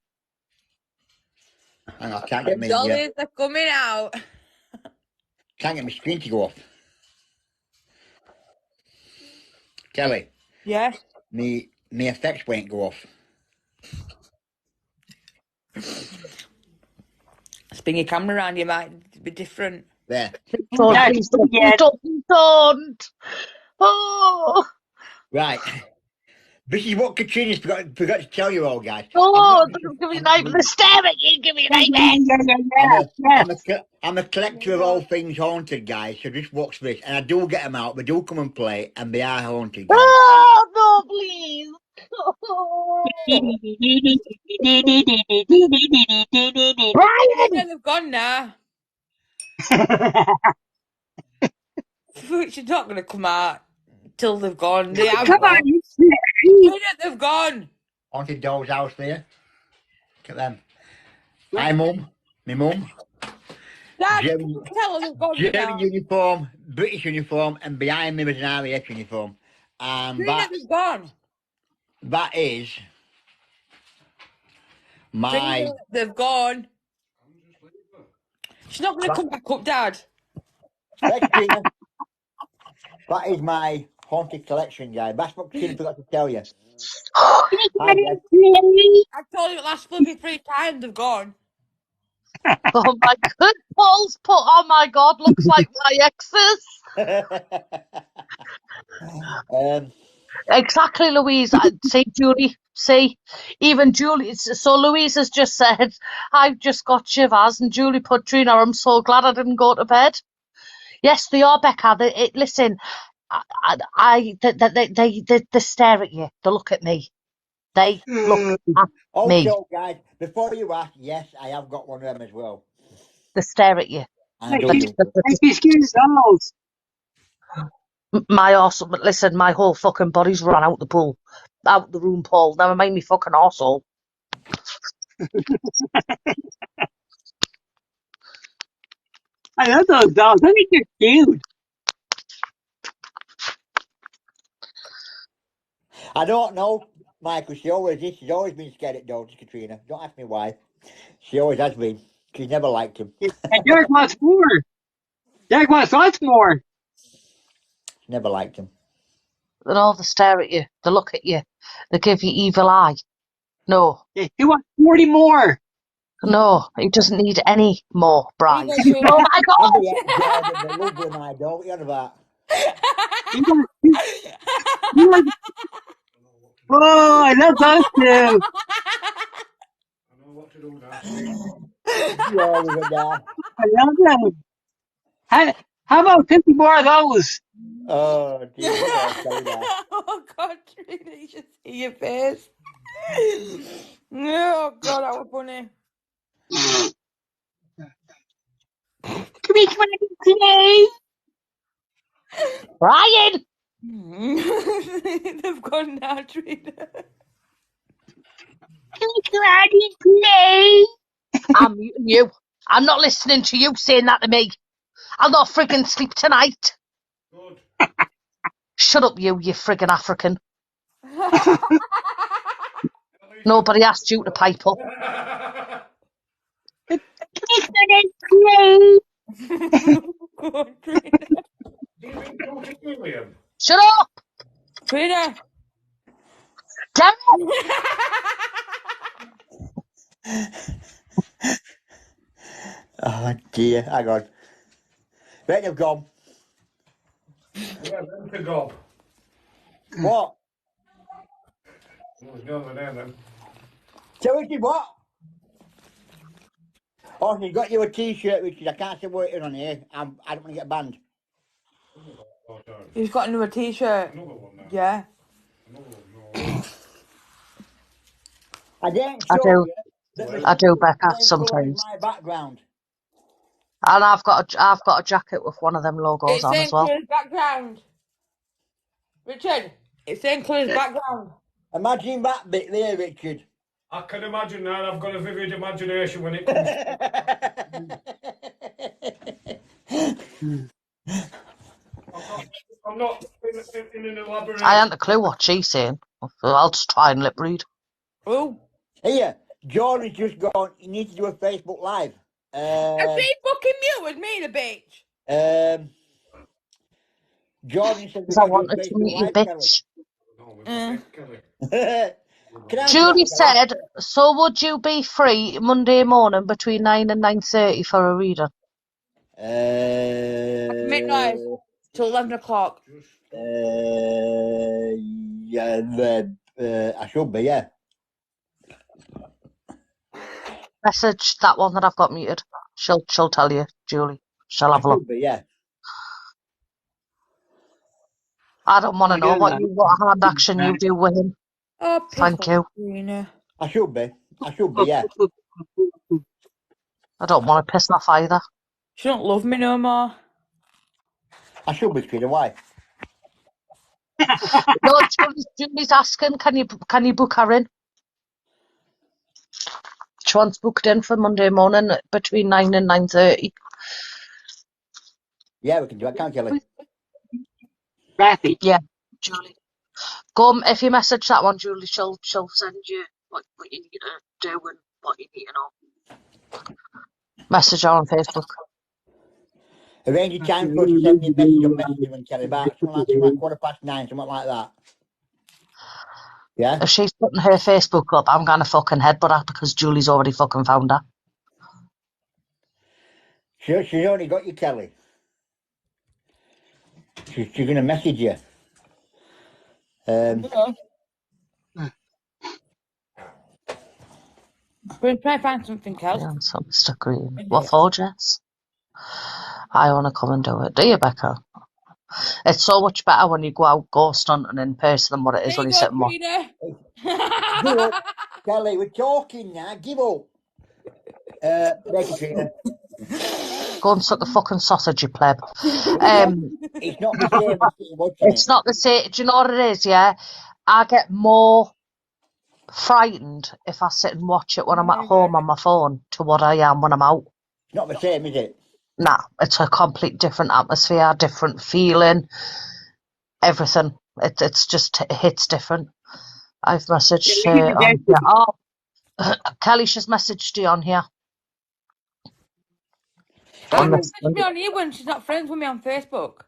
hang on, I can't The get me. dollars are coming out. Can't get my screen to go off. Kelly, Yeah. me effects won't go off. Spin your camera around, you might be different. There. Don't, Right, please don't, please Yeah. don't, please don't. Oh. right. This is what Katrina's forgot to tell you all, guys. Oh, give me a name. The stare at you. Give me a name. I'm a collector of all things haunted, guys. So just watch this, and I do get them out. They do come and play, and they are haunted, guys. Oh no, please. Brian! They've gone now. Which is not going to come out till they've gone. They have Come gone. on, you silly. They've gone. Haunted doll's house there. Look at them. Hi, Mum. Me mum. Dad, Jerry, tell her they've gone Jerry now. uniform, British uniform, and behind me was an RAF uniform. And They've gone. that is my... They've gone. She's not going to come back up, Dad. Katrina, that is my haunted collection, guy. That's what Katrina forgot to tell you. Hi, Dad. I told you it last bloody 3 times they've gone. Oh my god, Paul's put, oh my god, looks like my exes. Exactly, Louise. See, Julie, see, even Julie, so Louise has just said, I've just got shivers, and Julie put, Trina, I'm so glad I didn't go to bed. Yes, they are, Becca. Listen, they stare at you. They look at me. They look at me. Also, guys, before you ask, yes, I have got one of them as well. They stare at you. And I do. Excuse those. My arse, listen, my whole fucking body's run out the pool, out the room, Paul. Never mind me fucking arsehole. I love those dolls. I think they're cute. I don't know, Michael. She's always been scared at dogs, Katrina. Don't ask me why. She always has been. She's never liked him. And Derek wants more. Derek wants lots more. Never liked him. They all they stare at you. They look at you. They give you evil eye. No. He wants 40 more. No, he doesn't need any more, Brian. He goes, Oh my god! The lovely my dog. What are you on about? He wants, oh, I love those two. I know what to do now. You always are there. I love them. How about 50 more of those? Oh, dear. That. Oh, God, Trina, you should see your face. Oh, God, that was funny. Come here, today. Brian! They've gone now, Trina. Today. I'm muting you. I'm not listening to you saying that to me. I'll not friggin' sleep tonight. Good. Shut up, you friggin' African. Nobody asked you to pipe up. God, Trina. Do you mean talking to William? Shut up! Trina. Damn it! Oh, dear. Hang on. Right, they've gone. Yeah, them to gob. What? Oh, there's no one there then. So Richard, what? Oh, he got you a T-shirt, Richard. I can't say what it is on here. I don't want to get banned. Oh, sorry. He's got another T-shirt. Another one now. Yeah. Another one, no. I didn't I show do. you that I do, Becca, the same colour sometimes. as my background. And I've got a jacket with one of them logos It's on same as well. colour as background. Richard, it's same colour as background. Imagine that bit there, Richard. I can imagine that. I've got a vivid imagination when it comes I'm not in an elaborate... I ain't a clue what she's saying. I'll just try and lip read. Oh. Here, Jordan's just gone, you need to do a Facebook Live. Has he fucking mute with me, the bitch? Jordan said we've Because I got to do a wanted to meet Facebook you, Live, bitch. No, we've got it, Kelly. Kelly. Can I answer Julie that, Kelly? said, so would you be free Monday morning between 9 and 9:30 for a reading? Midnight till 11 o'clock. Yeah, I should be, yeah. Message that one that I've got muted. She'll tell you, Julie. She'll have a look. Should be, yeah. I don't want to know what hand action you do with him. Oh, piss Thank off, you. Karina. I should be, yeah. I don't want to piss off either. She don't love me no more. I should be, Kid. Why? No, Julie's asking, can you book her in? She wants booked in for Monday morning between 9 and 9:30. Yeah, we can do it, can't Kelly? Raffy. Yeah, Julie. Go if you message that one, Julie, she'll send you what you need to do and what you need to know. Message her on Facebook. Arrange a time for us to send me a message on Messenger and Kelly back. Something like 9:15, something like that. Yeah? If she's putting her Facebook up, I'm gonna fucking headbutt her because Julie's already fucking found her. She's only got you, Kelly. She's going to message you. We're going to try and find something else. Yeah, so Mr. Green. What for, Jess? I want to come and do it. Do you, Becca? It's so much better when you go out ghost hunting in person than what it is when you sit and watch. Give up. Kelly, we're talking now. Give up. Thank you, Trina. Go and suck the fucking sausage, you pleb. It's not the same as watching It's not the same. Do you know what it is, yeah? I get more frightened if I sit and watch it when I'm at home on my phone to what I am when I'm out. It's not the same, is it? Nah, it's a complete different atmosphere, different feeling, everything. It's just, it hits different. I've messaged her on here. Oh, Kelly, she's messaged you on here. Messaged me on here when she's not friends with me on Facebook.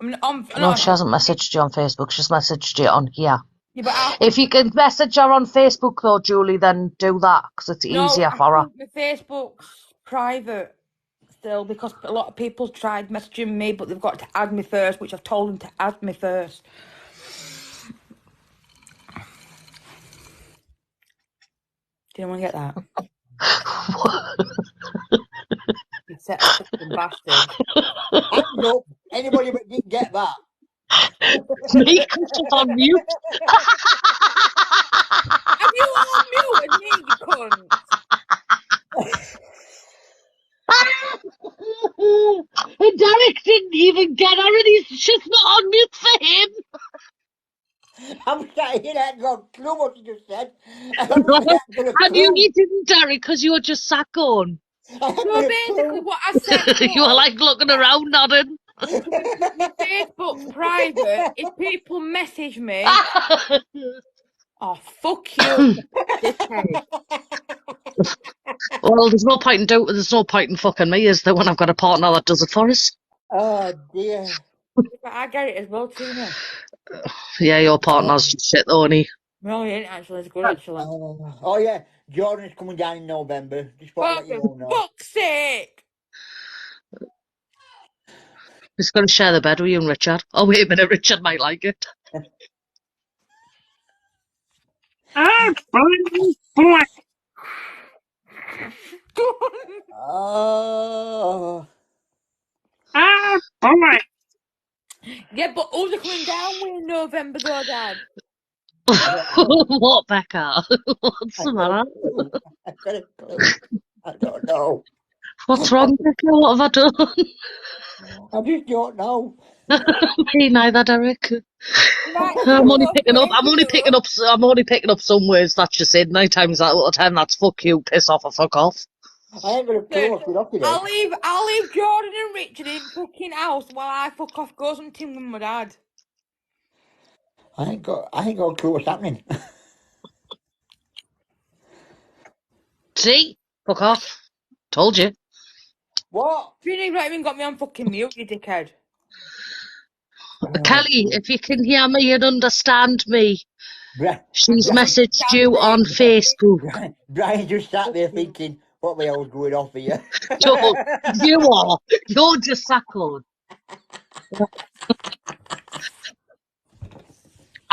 No, she hasn't messaged you on Facebook. She's messaged you on here. Yeah, but if you can message her on Facebook, though, Julie, then do that because it's easier for her. My Facebook's private still because a lot of people tried messaging me, but they've got to add me first, which I've told them to add me first. Do you want to get that? You set a fucking bastard. Hands up. Anybody but didn't get that. Me, she's on mute. Have you unmuted me, you cunt? And Derek didn't even get her, and he's just not on mute for him. I'm sat here and got a clue what you just said. And you didn't, Derek, because you were just sat going. So basically what I said You were like looking around, nodding. My Facebook's private. If people message me, oh, fuck you, dickhead. Well, there's no point in fucking me, is there, when I've got a partner that does it for us? Oh, dear. I get it as well, Tina. Yeah, your partner's just shit, though, isn't he? No, he ain't actually. It's good, actually. Oh, yeah. Jordan's coming down in November. Just want to let you all know. Fuck's sake! He's going to share the bed with you and Richard. Oh, wait a minute, Richard might like it. Oh. Yeah, but who's are coming down with in November, though, Dad? What, Becca? What's the matter? I've got a clue. I don't know. What's wrong, Becca? What have I done? I just don't know. Me neither, Derek. I'm only picking up some words that you said 9 times out of 10. That's fuck you, piss off, or fuck off. I ain't got a clue what you're looking at. I'll leave Jordan and Richard in fucking house while I fuck off go something with my dad. I ain't got a clue what's happening. See? Fuck off. Told you. What? You not even got me on fucking mute, you dickhead. Kelly, if you can hear me and understand me, she's Brian, messaged you on Facebook. Brian just sat there thinking, what the hell's going off here? You are. You're just sackled.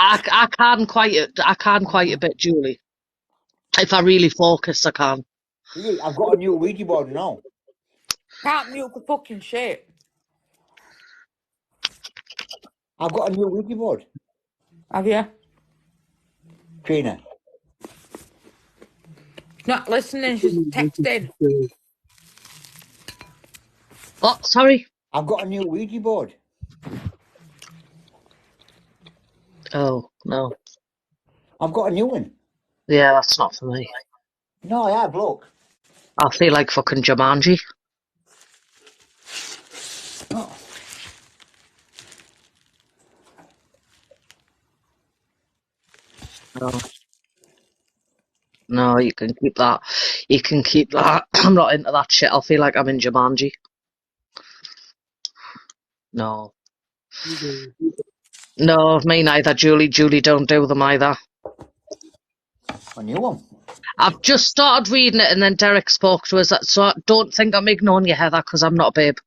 I can quite a bit, Julie. If I really focus, I can. Yeah, I've got a new Ouija board now. Can't mute for fucking shit. I've got a new Ouija board, Have you? Trina. She's not listening, she's texting. Oh, sorry. I've got a new Ouija board. Oh, no. I've got a new one. Yeah, that's not for me. No, I have, look. I feel like fucking Jumanji. Oh. No. No, you can keep that. You can keep that. I'm not into that shit. I'll feel like I'm in Jumanji. No. No, me neither, Julie. Julie, don't do them either. A new one. I've just started reading it and then Derek spoke to us, so I don't think I'm ignoring you, Heather, because I'm not a babe.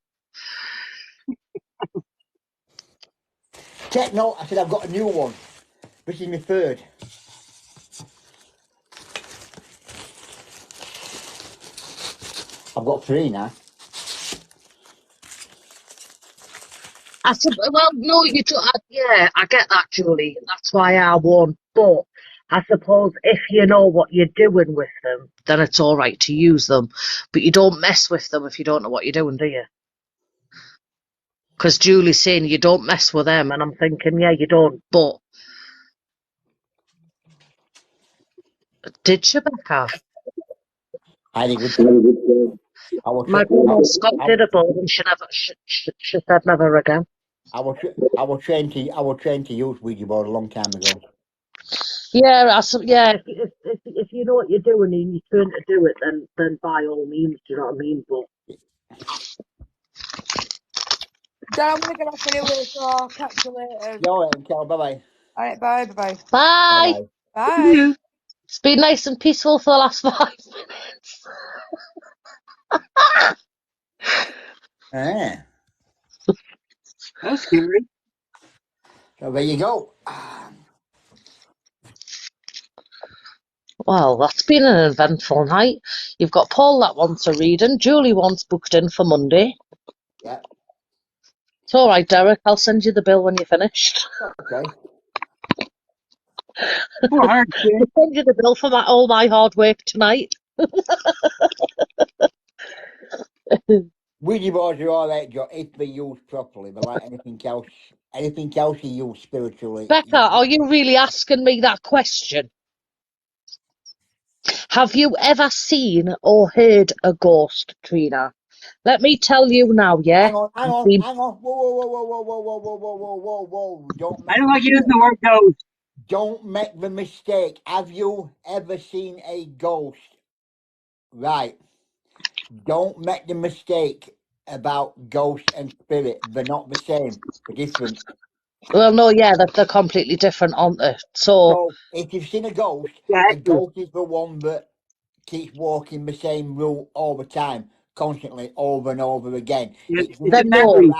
Check note, I said I've got a new one. This is my third. I've got 3 now. I said, well, no, you don't. Yeah, I get that, Julie. That's why I won. But I suppose if you know what you're doing with them, then it's all right to use them. But you don't mess with them if you don't know what you're doing, do you? Because Julie's saying you don't mess with them, and I'm thinking, yeah, you don't. But did she, Becca? I think good. My grandma Scott did a ball, and she said never again. I was trained to use Ouija board a long time ago. Yeah, if you know what you're doing and you're trying to do it, then by all means, do you know what I mean? But Dad, I'm gonna get off anyway, so I'll catch you later. Yo, bye-bye. Alright, bye, bye, bye. Bye-bye. bye. It's been nice and peaceful for the last 5 minutes. Ah, That's scary. so there you go. Well, that's been an eventful night. You've got Paul that wants a reading. Julie wants booked in for Monday. Yeah, It's all right, Derek. I'll send you the bill when you're finished. okay. Poor heart, I'll send you the bill for all my hard work tonight. Ouija boards are all right, Joe, if they're used properly. But like anything else you use spiritually. Becca, are you really asking me that question? Have you ever seen or heard a ghost, Trina? Let me tell you now, yeah? Hang on. Whoa. I don't like using the word ghost. Don't make the mistake. Have you ever seen a ghost? Right. Don't make the mistake about ghost and spirit. They're not the same. They're different. Well, no, yeah, they're completely different, aren't they? So if you've seen a ghost, a Exactly. ghost is the one that keeps walking the same route all the time, constantly, over and over again. It's a Then no. memory.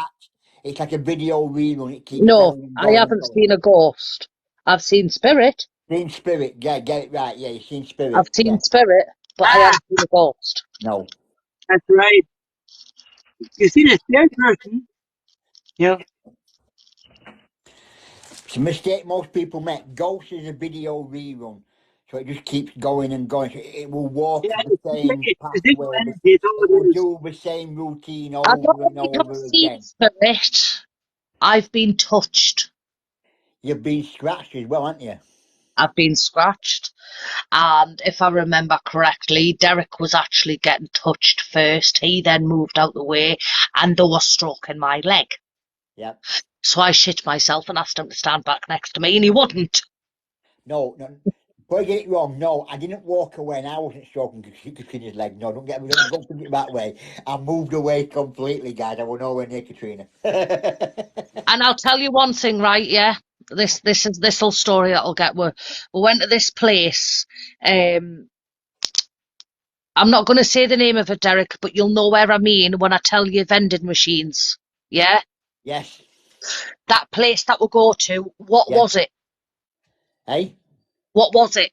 It's like a video rerun. It keeps No, going. I haven't seen a ghost. I've seen spirit. Seen spirit. Yeah, get it right. Yeah, you've seen spirit. I've seen Yeah. spirit, but I haven't seen a ghost. No. That's right. You see the third person, you know, It's a mistake most people make. Ghost is a video rerun. So it just keeps going and going. So it will walk yeah, the same it's residual pathway. energy. It's all It will it is. do the same routine I over don't and think I've over seen again. spirit. I've been touched. You've been scratched as well, haven't you? I've been scratched. And if I remember correctly, Derek was actually getting touched first. He then moved out the way and they were stroking my leg. Yep. So I shit myself and asked him to stand back next to me and he wouldn't. No. Before I get it wrong, no, I didn't walk away and I wasn't stroking Katrina's leg. No, don't think it that way. I moved away completely, guys. I was nowhere near Katrina. And I'll tell you one thing, right? Yeah, this little story that'll get. We went to this place. I'm not going to say the name of it, Derek, but you'll know where I mean when I tell you vending machines. Yeah. Yes. That place that we go to. What Yeah. was it? Hey, What was it?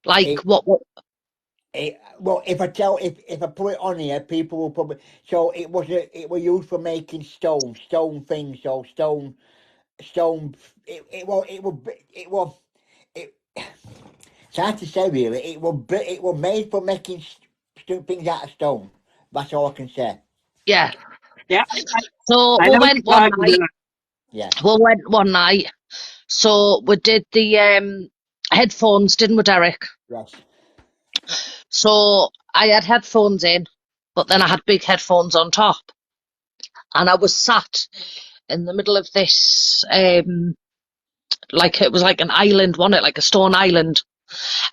Like, it, what? well, if I put it on here, people will probably. So it was used for making stone things. So stone. It, it's hard to say really. It was made for making things out of stone. That's all I can say. Yeah. Yeah, So I we know what went you're one talking night. about. Yeah. We went one night. So we did the headphones, didn't we, Derek? Yes. So I had headphones in, but then I had big headphones on top, and I was sat in the middle of this, like it was like an island, wasn't it? Like a stone island.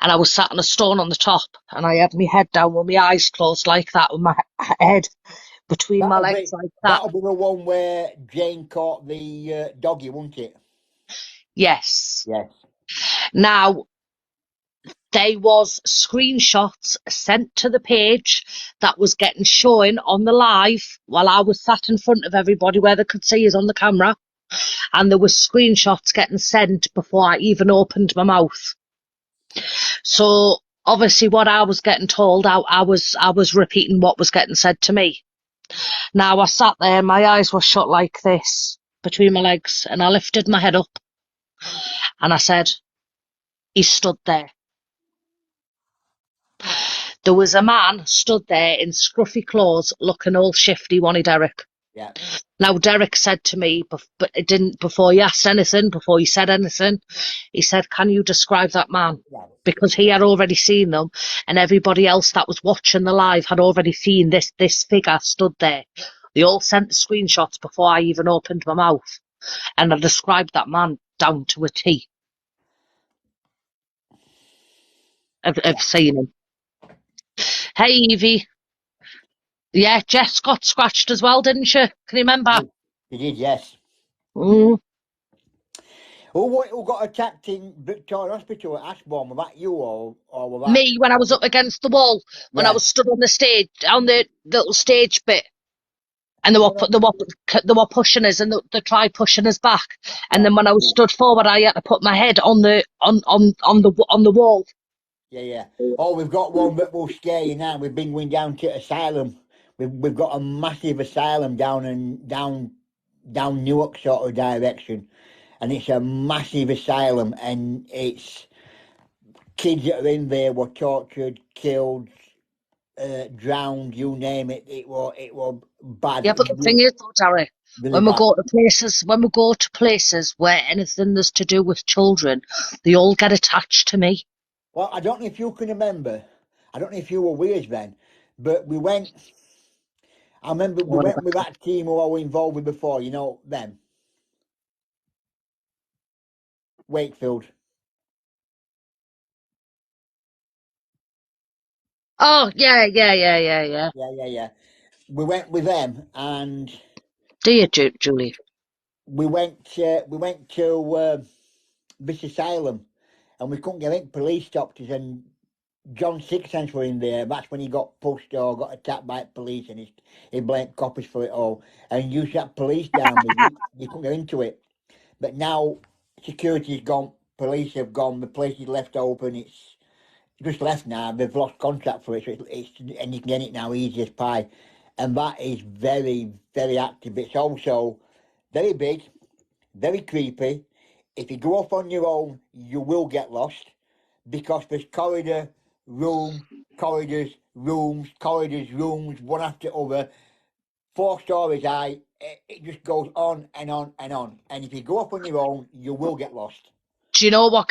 And I was sat on a stone on the top, and I had my head down with my eyes closed like that, with my head between my legs like that. That'll be the one where Jane caught the doggy, won't it? Yes. Yes. Now, there was screenshots sent to the page that was getting shown on the live while I was sat in front of everybody where they could see us on the camera. And there was screenshots getting sent before I even opened my mouth. So obviously what I was getting told, I was repeating what was getting said to me. Now I sat there, my eyes were shut like this between my legs, and I lifted my head up and I said, he stood there. There was a man stood there in scruffy clothes looking all shifty, wasn't he, Derek? Yeah. Now Derek said to me, but it didn't, before he asked anything, before he said anything, he said, can you describe that man? Yeah. Because he had already seen them, and everybody else that was watching the live had already seen this figure stood there. They all sent the screenshots before I even opened my mouth, and I described that man down to a T. I've seen him. Hey Evie. Yeah, Jess got scratched as well, didn't she? Can you remember? He did, yes. Mm. Who got attacked in Victoria Hospital at Ashbourne? Was that you or was that? Me, when I was up against the wall, when I Yeah. was stood on the stage, on the little stage bit, and No, no. they were pushing us, and they tried pushing us back. And Yeah. then when I was stood forward, I had to put my head on the wall. Yeah, yeah. Oh, we've got one that will scare you now. We've been going down to asylum. We've got a massive asylum down Newark sort of direction, and it's a massive asylum, and it's kids that are in there were tortured, killed, drowned, you name it. It was bad, Yeah, but the thing is, though, Darry, really bad. when we go to places where anything that's to do with children, they all get attached to me. Well, I don't know if you can remember. I don't know if you were with us then, but we went. I remember we went with that team who I was involved with before. You know them, Wakefield. Oh, yeah. Yeah. We went with them, and Do you, Julie? we went to this asylum, and we couldn't get in. Police stopped us, and John Sixpence were in there. That's when he got pushed or got attacked by police, and he blamed coppers for it all. And you shut police down, but you couldn't get into it. But now security's gone, police have gone, the place is left open. It's just left now. They've lost contract for it, so it's and you can get it now easy as pie. And that is very, very active. It's also very big, very creepy. If you go off on your own, you will get lost because there's corridors, rooms, one after other, 4 stories high. It just goes on and on and on. And if you go off on your own, you will get lost. Do you know what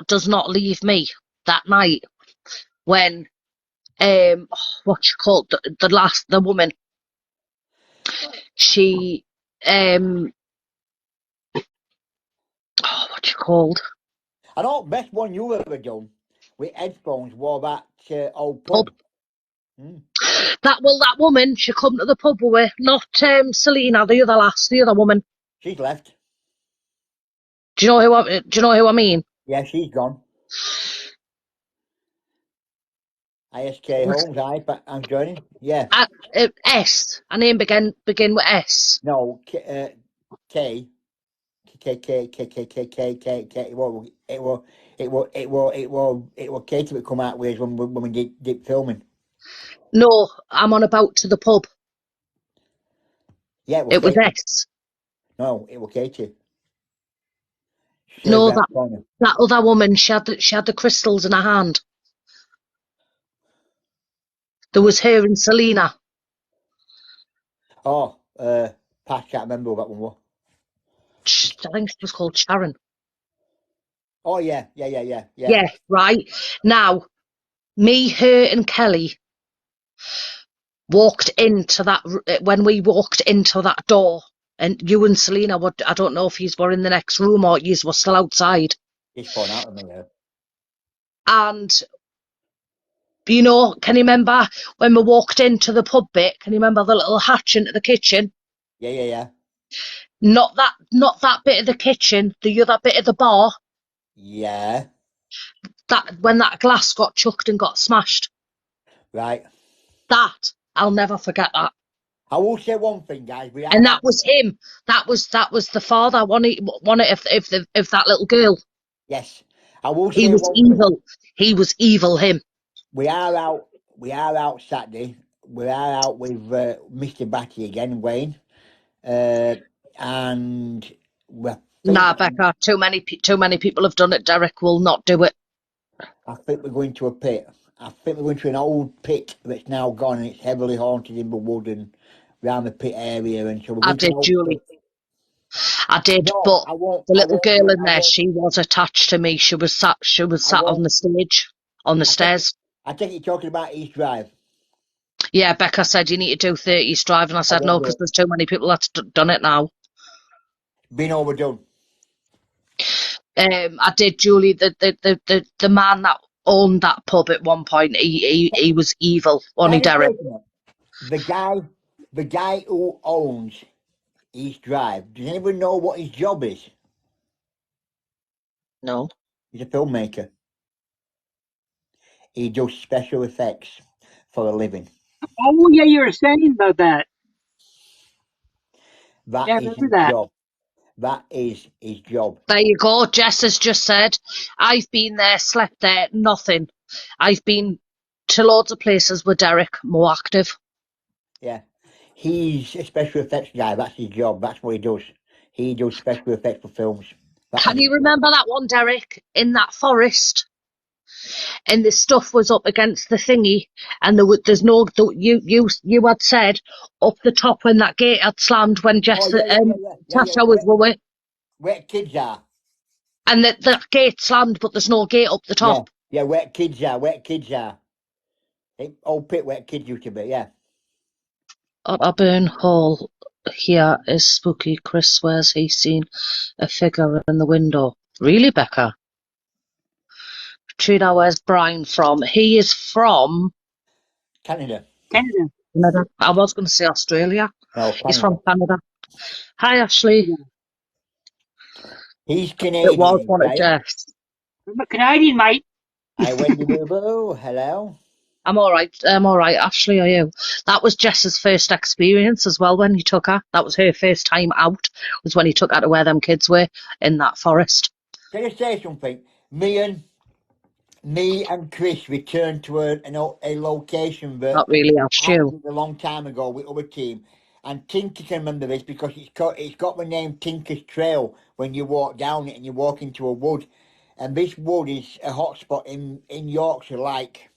does not leave me that night when what you call the woman, she what you called I know best one you ever done with headphones was that old pub. pub. Mm. That woman, she come to the pub with, not Selena, the other lass, the other woman. She's left. Do you know who I mean? Yeah, she's gone. ISK Holmes, but I'm joining. Yeah. S. Her name begin with S. No, K. Katie would come out with us when we did filming. No, I'm on about to the pub. Yeah, It was Katie. S. No, it was Katie. No, that other woman, she had the crystals in her hand. There was her and Selena. Oh, Pat, can't remember what that one was. I think she was called Sharon. Oh yeah. Yeah, right. Now, me, her, and Kelly walked into that when we walked into that door, and you and Selena were. I don't know if you were in the next room or you were still outside. He's falling out of me. And you know, can you remember when we walked into the pub bit? Can you remember the little hatch into the kitchen? Yeah. Not that bit of the kitchen. The other bit of the bar. Yeah. That when that glass got chucked and got smashed. Right. That I'll never forget that. I will say one thing, guys. And that was him. That was the father. One of that little girl. Yes. I will He say was one evil. thing. He was evil. Him. We are out Saturday. We are out with Mr. Batty again, Wayne. And we're Nah, thinking, Becca. Too many people have done it. Derek will not do it. I think we're going to a pit. I think we're going to an old pit that's now gone and it's heavily haunted in the wood and around the pit area. And so we're I going to did, an old Julie. pit. I did, No, but the little do girl it. in there, she was attached to me. She was sat on the stage, on the stairs. I think you're talking about East Drive. Yeah, Becca said you need to do 30s drive, and I said no because there's too many people that's done it now. Been overdone. I did, Julie. The man that owned that pub at one point, he was evil. Only Derek. The guy who owns East Drive, does anyone know what his job is? No. He's a filmmaker. He does special effects for a living. Oh yeah, you were saying about that. That Yeah, is remember his that. job. That is his job. There you go. Jess has just said, I've been there, slept there, nothing. I've been to loads of places with Derek, more active. Yeah. He's a special effects guy. That's his job. That's what he does. He does special effects for films. Can you remember that one, Derek, in that forest? And the stuff was up against the thingy, and there's no. You had said up the top when that gate had slammed when Jess Tasha was with it, Where kids are. and the gate slammed, but there's no gate up the top. Yeah, where kids are. Old pit where kids used to be, yeah. At a burn hole here is spooky. Chris swears he's seen a figure in the window. Really, Becca? Trina, where's Brian from? He is from Canada. Canada. I was going to say Australia. No, Canada. He's from Canada. Hi, Ashley. He's It Canadian, was one of right? Jess. I'm a Canadian, mate. Hi, Wendy Boo Boo. Hello. I'm all right. Ashley, are you? That was Jess's first experience as well when he took her. That was her first time out, was when he took her to where them kids were in that forest. Can I say something? Me and Chris returned to a location that Not really, Ashley. a long time ago with our team. And Tinker can remember this because it's got the name Tinker's Trail when you walk down it and you walk into a wood. And this wood is a hot spot in Yorkshire, like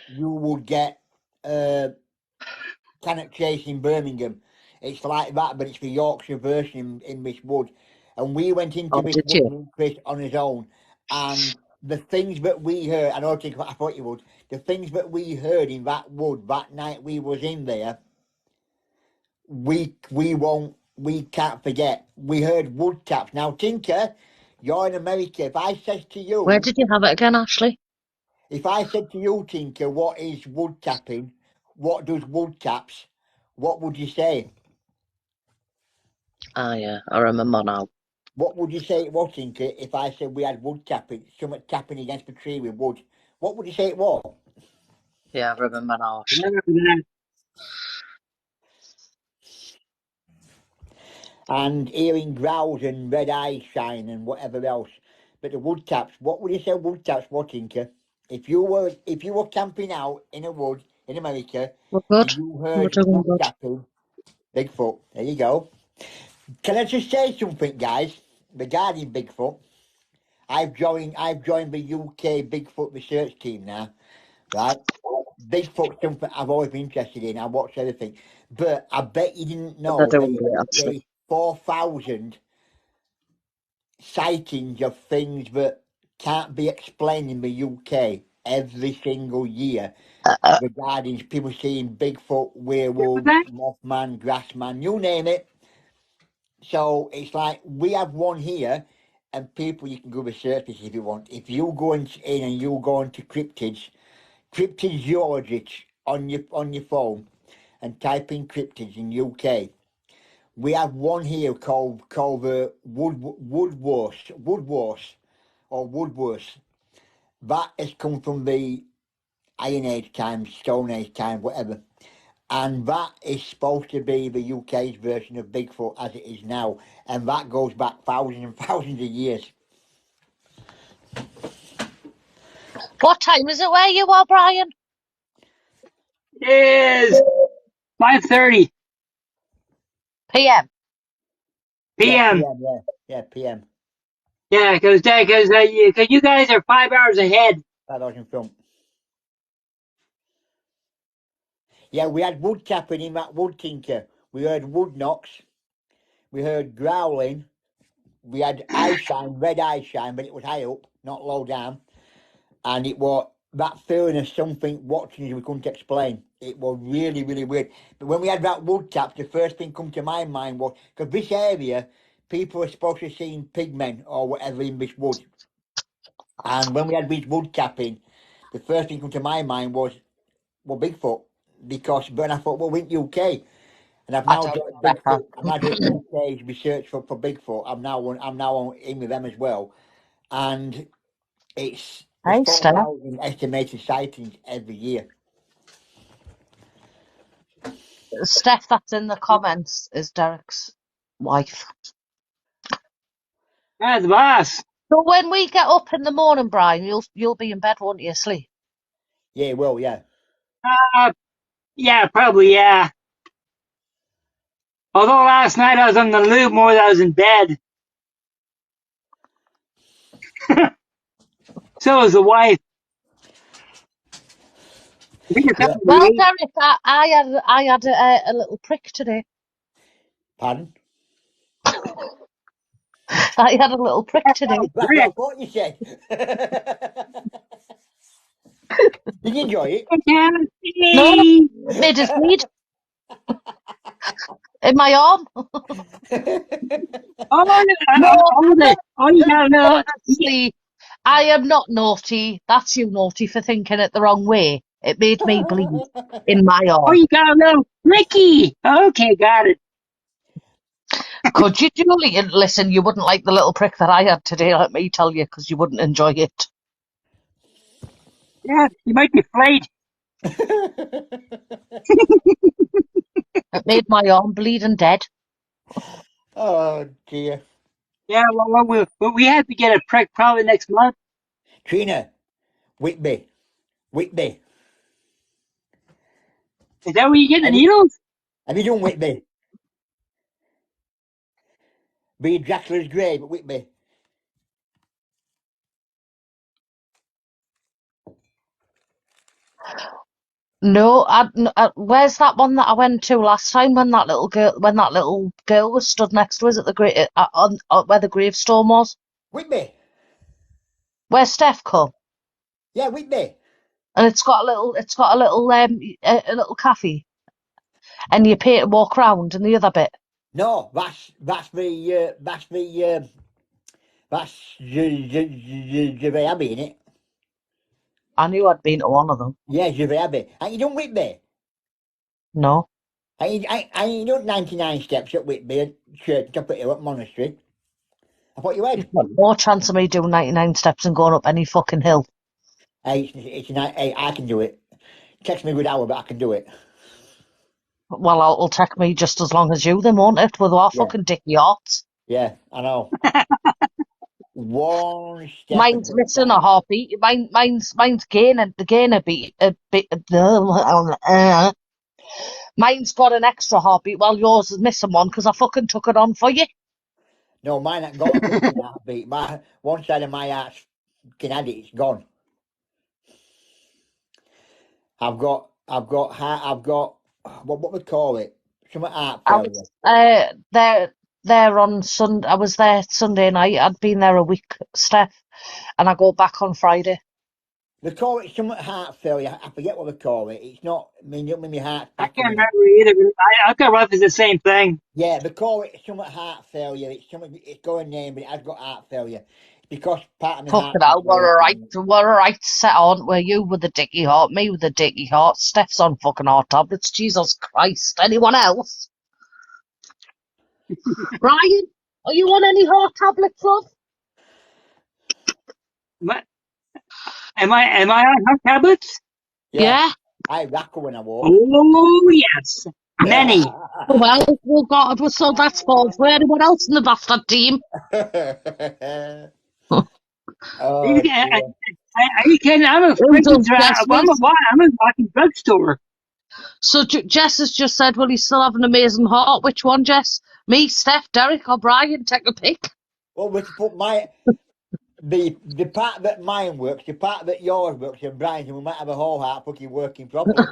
you would get Cannock Chase in Birmingham. It's like that, but it's the Yorkshire version in this wood. And we went into this Did wood you? with Chris on his own. And the things that we heard, I thought you would, the things that we heard in that wood that night we was in there, we can't forget. We heard wood taps. Now, Tinker, you're in America. If I said to you, Where did you have it again, Ashley? if I said to you, Tinker, what is wood tapping? What does wood taps? What would you say? Ah, yeah, I remember now. What would you say it was, Tinker, if I said we had wood tapping, something tapping against the tree with wood? What would you say it was? Yeah, I remember now, Ashley. Remember that. and hearing growls and red eyes shine and whatever else. But the wood taps, what would you say wood taps were, Tinker? If you were camping out in a wood in America We're good. and you We're heard doing wood good. tapping, Bigfoot. There you go. Can I just say something, guys? Regarding Bigfoot, I've joined the UK Bigfoot research team now, right? Bigfoot's something I've always been interested in. I watch everything, but I bet you didn't They're know doing great, there actually. is 4,000 sightings of things that can't be explained in the UK every single year regarding people seeing Bigfoot, Was werewolves, that? Mothman, Grassman, you name it. So it's like we have one here, and people, you can go research this if you want. If you go in and you go into cryptid geologists on your phone, and type in cryptids in UK, we have one here called the Woodworth. That has come from the Iron Age times, Stone Age time, whatever. And that is supposed to be the UK's version of Bigfoot as it is now. And that goes back thousands and thousands of years. What time is it where you are, Brian? It is 5:30 PM. Yeah, p.m. PM, yeah. Yeah, PM. Yeah, because you guys are 5 hours ahead. That was in front. Yeah, we had wood tapping in that wood, Tinker. We heard wood knocks. We heard growling. We had eye shine, red eye shine, but it was high up, not low down. And it was that feeling of something watching us we couldn't explain. It was really, really weird. But when we had that wood tap, the first thing come to my mind was, because this area, people are supposed to see pigmen or whatever in this wood. And when we had this wood tapping, the first thing come to my mind was, well, Bigfoot. Because when I thought, well, we're in UK. And I've I now don't joined know. Bigfoot. I'm now doing UK's research for Bigfoot. I'm now in with them as well. And there's Hey, Steph. 4,000 estimated sightings every year. Steph, that's in the comments, is Derek's wife. Yeah, the boss. So when we get up in the morning, Brian, you'll be in bed, won't you, asleep? Yeah, well, yeah. Yeah, probably, yeah. Although last night I was on the loo more than I was in bed. So was the wife. I think it's up Yeah. to Well, the eight. Derek, I had a little prick today. Pardon? I had a little prick today. That's what I thought you said. Did you enjoy it? No, it made us bleed in my arm. No, I'm not Oh, you gotta know. actually. I am not naughty. That's you naughty for thinking it the wrong way. It made me bleed in my Oh, arm. you gotta know. Ricky. Okay, got it. Could you, Julian? Listen, you wouldn't like the little prick that I had today, let me tell you, because you wouldn't enjoy it. Yeah, you might be flayed. It made my arm bleed and dead. Oh, dear. Yeah, we have to get a prick probably next month. Trina, Whitby. Whitby. Is that where you get the Have you, needles? have you done Whitby? Be Dracula's grave at Whitby. No, where's that one that I went to last time when that little girl was stood next to us at the where the gravestone was? Whitby. Where's Steph come? Yeah, Whitby. And it's got a little cafe, and you pay to walk round in the other bit. No, that's Gervais Abbey, innit? I knew I'd been to one of them. Yeah, Gervais Abbey. Ain't you done Whitby? No, Ain't you done 99 steps at Whitby Church, top of hill at Monastery? I thought you had. you've got no chance of me doing 99 steps and going up any fucking hill. Hey, hey, I can do it. Takes me a good hour, but I can do it. Well, it'll take me just as long as you then, won't it? With our Yeah. fucking dicky hearts. Yeah, I know. One step at Mine's a missing a time. heartbeat. Mine's gaining a bit. Mine's got an extra heartbeat while yours is missing one because I fucking took it on for you. No, mine ain't got a fucking heartbeat. One side of my heart's fucking had it, it's gone. I've got what we call it? Some heart I failure. was there on Sunday. I was there Sunday night. I'd been there a week, Steph, and I go back on Friday. They call it some heart failure. I forget what they call it. It's not. I mean, you my heart's I beating. can't remember either. But I've got roughly the same thing. Yeah, they call it some heart failure. It's got a name, but it has got heart failure because part of my heart. Fucking hell, we're alright set on where you with the dicky heart, me with the dicky heart, Steph's on fucking heart tablets, Jesus Christ. Anyone else? Ryan, are you on any heart tablets, love? Am I on her tablets? Yeah. I rackle when I walk. Oh yes, many. Well, God, so that's false for anyone else in the bastard team. Oh, dear. Are you kidding? I'm a freaking I'm a walking drugstore. So Jess has just said, well, you still have an amazing heart. Which one, Jess? Me, Steph, Derek, or Brian? Take a pick. Well, we can put the part that mine works, the part that yours works, and Brian's, and we might have a whole heart fucking working properly.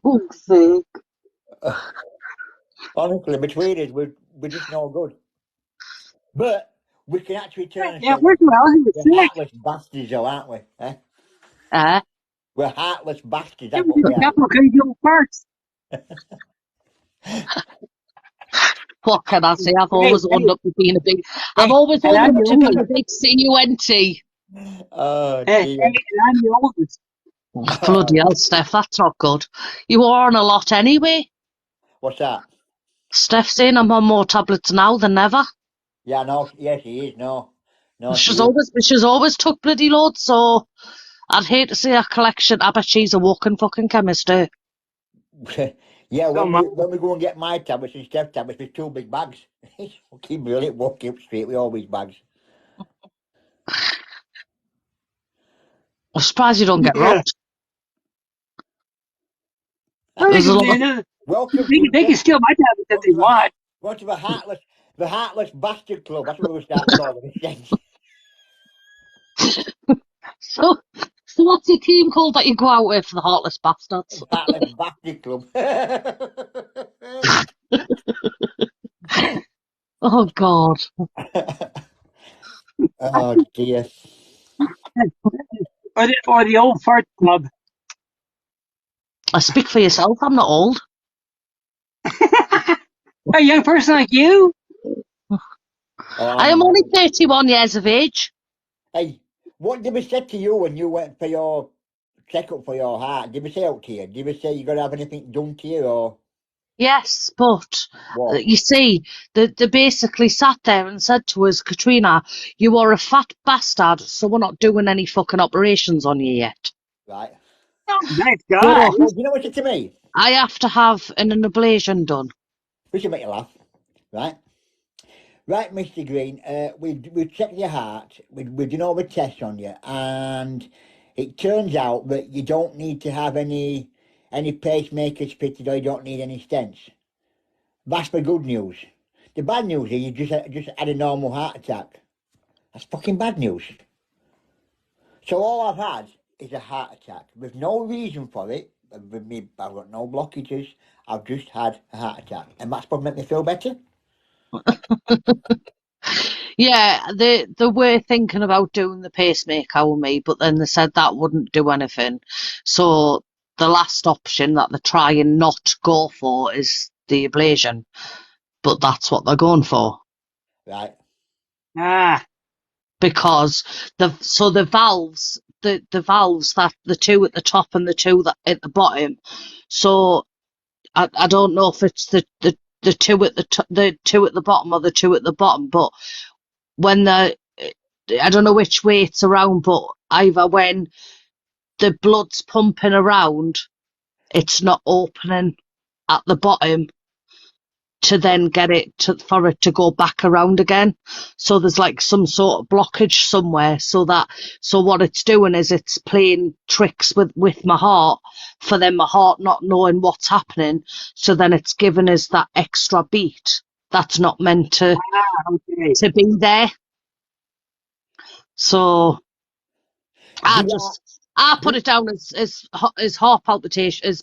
Oh, sake. Honestly, between us, we're just no good. But we can actually turn Yeah, ourselves. we're We're heartless bastards, though, aren't we? Eh? We're heartless bastards. That's what we are. Can you go first? What can I say? I've always owned up to being a big. I've Hey, always and owned I'm up the to being a oldest. big CUNT. Oh, Hey, dear. and I'm the oldest. Bloody hell, Steph, that's not good. You are on a lot anyway. What's that? Steph's saying I'm on more tablets now than ever. Yeah, no, yes, he is. No, She's always took bloody loads, so I'd hate to see her collection. I bet she's a walking fucking chemist, eh? Yeah, So when we go and get my tablets and Steph's tablets, there's 2 big bags. It's fucking brilliant walking up street with all these bags. I'm surprised you don't get yeah. robbed. There's a lot of... Welcome They can steal my tablets if they want. Welcome to the heartless bastard club. That's what we'll start calling it. So what's your team called that you go out with, the Heartless Bastards? Heartless bastard club. Oh, God. Oh, dear. Or the old fart club. I speak for yourself, I'm not old. A young person like you? I am only 31 years of age. Hey, what did we say to you when you went for your checkup for your heart? Did we say out to you? Did we say you're going to have anything done to you, or? Yes, but What? you see, they basically sat there and said to us, Katrina, you are a fat bastard, so we're not doing any fucking operations on you yet. Right. Oh, nice guy. But Well, do you know what it to me? I have to have an ablation done. We should make you laugh, right? Right, Mr. Green, we checked your heart, we've done all the tests on you, and it turns out that you don't need to have any pacemakers fitted, or you don't need any stents. That's the good news. The bad news is you just had a normal heart attack. That's fucking bad news. So all I've had is a heart attack. There's no reason for it. I've got no blockages. I've just had a heart attack, and that's what made me feel better. Yeah, they were thinking about doing the pacemaker with me, but then they said that wouldn't do anything. So the last option that they're trying not to go for is the ablation, but that's what they're going for. Right. Ah. Because the valves, the valves, that the 2 at the top and the 2 at the bottom. So I don't know if it's the 2 at the 2 at the bottom or the 2 at the bottom, but when I don't know which way it's around, but either when the blood's pumping around, it's not opening at the bottom to then get it for it to go back around again. So there's like some sort of blockage somewhere. So what it's doing is it's playing tricks with my heart, for then my heart not knowing what's happening. So then it's giving us that extra beat that's not meant to Okay. be there. So I put it down as heart palpitations,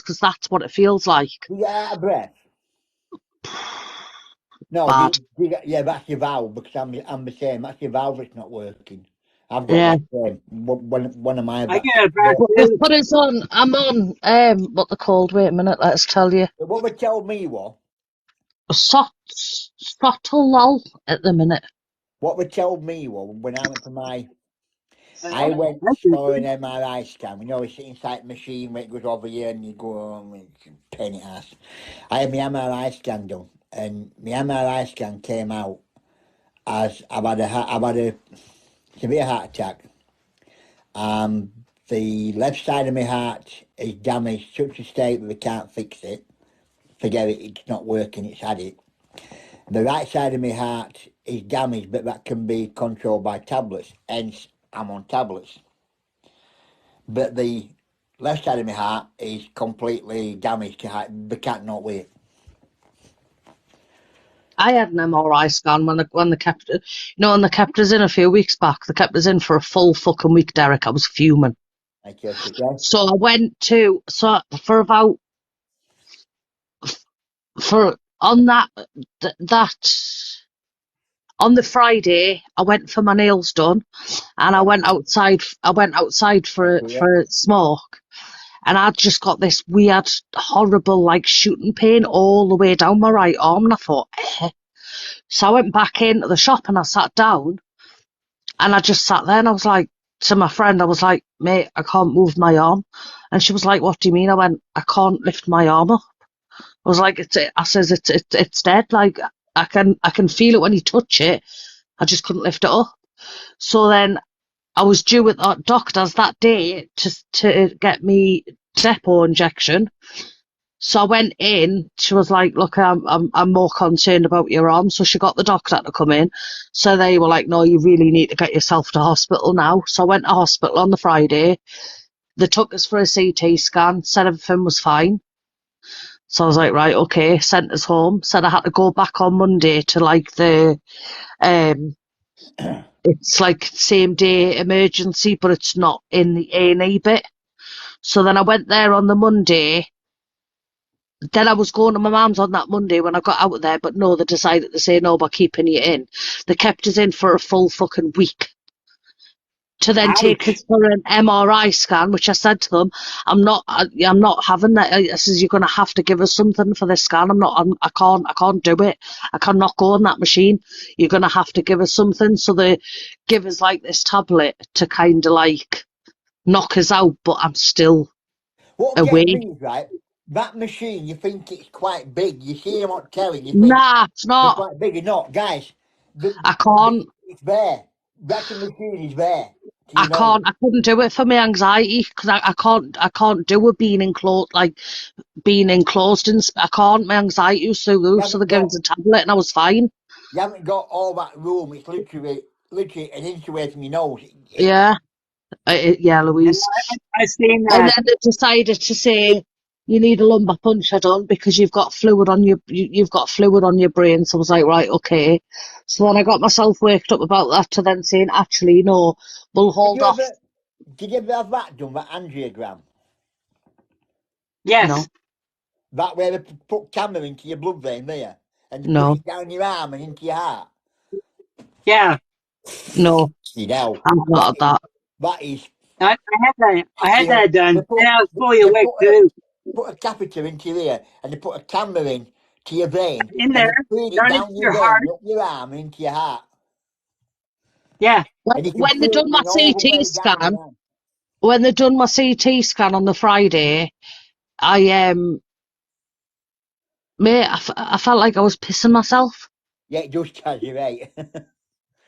because that's what it feels like. Do you get out of breath? No, Bad. yeah, that's your valve, because I'm the same. That's your valve that's not working. I've got Yeah. the same. One of my I back. get a breath They've too. put us on. I'm on what they're called. Wait a minute, let's tell you. What they told me was, Sotalol at the minute. what they told me was when I went for my, I Uh, went that's for an good. MRI scan. You know, you sit inside the machine when it goes over here and you go on, it's a pain in the ass. I had my MRI scan done, and my MRI scan came out as I've had a severe heart attack. The left side of my heart is damaged to such a state that they can't fix it. Forget it, it's not working, it's had it. The right side of my heart is damaged, but that can be controlled by tablets, hence I'm on tablets. But the left side of my heart is completely damaged to heart, they can't not wait. I had an MRI scan when they kept when they kept us in a few weeks back. They kept us in for a full fucking week, Derek. I was fuming. I just okay? So I went for on that on the Friday, I went for my nails done, and I went outside. For a smoke, and I'd just got this weird, horrible, like shooting pain all the way down my right arm, and I thought, eh. So I went back into the shop and I sat down, and I just sat there, and I was like to my friend, I was like, mate, I can't move my arm, and she was like, what do you mean? I went, I can't lift my arm up. I was like, it's dead. Like I can feel it when you touch it. I just couldn't lift it up. So then I was due at the doctor's that day to get me depot injection. So I went in. She was like, "Look, I'm more concerned about your arm." So she got the doctor to come in. So they were like, "No, you really need to get yourself to hospital now." So I went to hospital on the Friday. They took us for a CT scan. Said everything was fine. So I was like, right, okay. Sent us home. Said I had to go back on Monday to like it's like same day emergency, but it's not in the A&E bit. So then I went there on the Monday. Then I was going to my mum's on that Monday when I got out of there, but no, they decided to say no, we're keeping you in. They kept us in for a full fucking week to then take Ouch. us for an MRI scan, which I said to them, I'm not having that. I says, you're going to have to give us something for this scan. I can't do it. I cannot go on that machine. You're going to have to give us something. So they give us like this tablet to kind of like knock us out, but I'm still What gets awake. me is, right, that machine, you think it's quite big. You see them on telly, you think Nah, it's they're not. quite big. They're not, guys. I can't. It's there. That machine is there. Do you know? I couldn't do it for my anxiety, because I can't do it being enclosed, like being enclosed in. I can't. My anxiety was so low, so they gave us a tablet, and I was fine. You haven't got all that room. It's literally an inch away from your nose. Yeah, yeah, Yeah, Louise. I've seen And that. then they decided to say you need a lumbar puncture done because you've got fluid on you've got fluid on your brain. So I was like, right, okay. So then I got myself worked up about that to then saying, actually, no, we'll Did hold you off. ever, did you ever have that done, that angiogram? No, Yes. That where they put camera into your blood vein there, and they push no, it down your arm and into your heart. Yeah. no. You know, I'm not at that. that is, I had that. I had you know, that they done, put and I was fully they awake too. put a catheter into your ear, and they put a camera in to your vein, In and there, they feed it down into down your your vein, heart. up your arm, and into your heart, Yeah. and you can When they feel it done my going all the CT way down scan, your arm. when they done my CT scan on the Friday, mate, I felt like I was pissing myself. Yeah, it does tell you, right?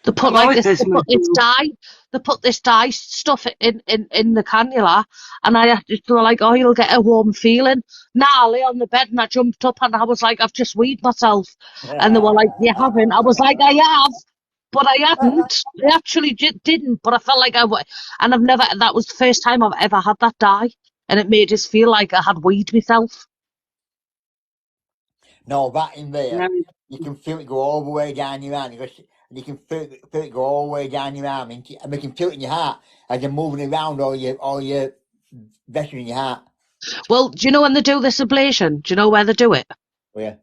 They put I'm always they pissing put this myself. dye, they put this dye stuff in the cannula, and they were like, "Oh, you'll get a warm feeling." Now I lay on the bed and I jumped up and I was like, "I've just weed myself," and they were like, "You haven't." I was like, "I have." But I hadn't. I actually didn't. But I felt like and I've never. That was the first time I've ever had that dye, and it made us feel like I had weed myself. No, that in there, And you can feel it go all the way down your arm. And you can feel it go all the way down your arm, and you can feel it in your heart as you're moving around all your vessels in your heart. Well, do you know when they do this ablation? Do you know where they do it? Yeah.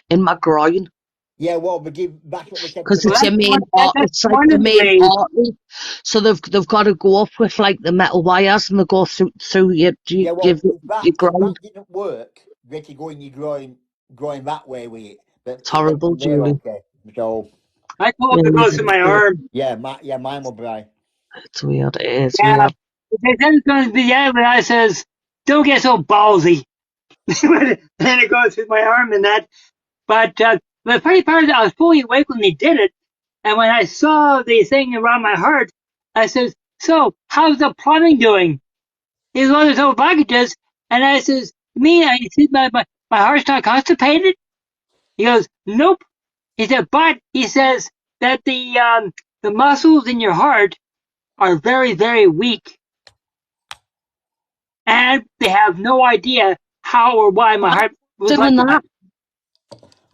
In my groin. Yeah, well, that's what they said. Because Because it's your main that's it's like one the of the main ways. artery. So they've got to go up with like the metal wires and they go through yeah, your, well, your if groin. that didn't work, you had to go in your groin that way with it. But It's it went horrible, in there, Julie. okay. So I told Yeah, him to go through my arm. mine will be. it's weird. It is Yeah. weird. They said it's going to be, yeah, but I says, don't get so ballsy. Then it goes through my arm and that. But the funny part is I was fully awake when they did it. And when I saw the thing around my heart, I says, so how's the plumbing doing? He goes, well, there's no blockages. And I says, me, I said, my heart's not constipated? He goes, nope. He said, but he says that the muscles in your heart are very, very weak. And they have no idea how or why my Why heart was doing like that? that.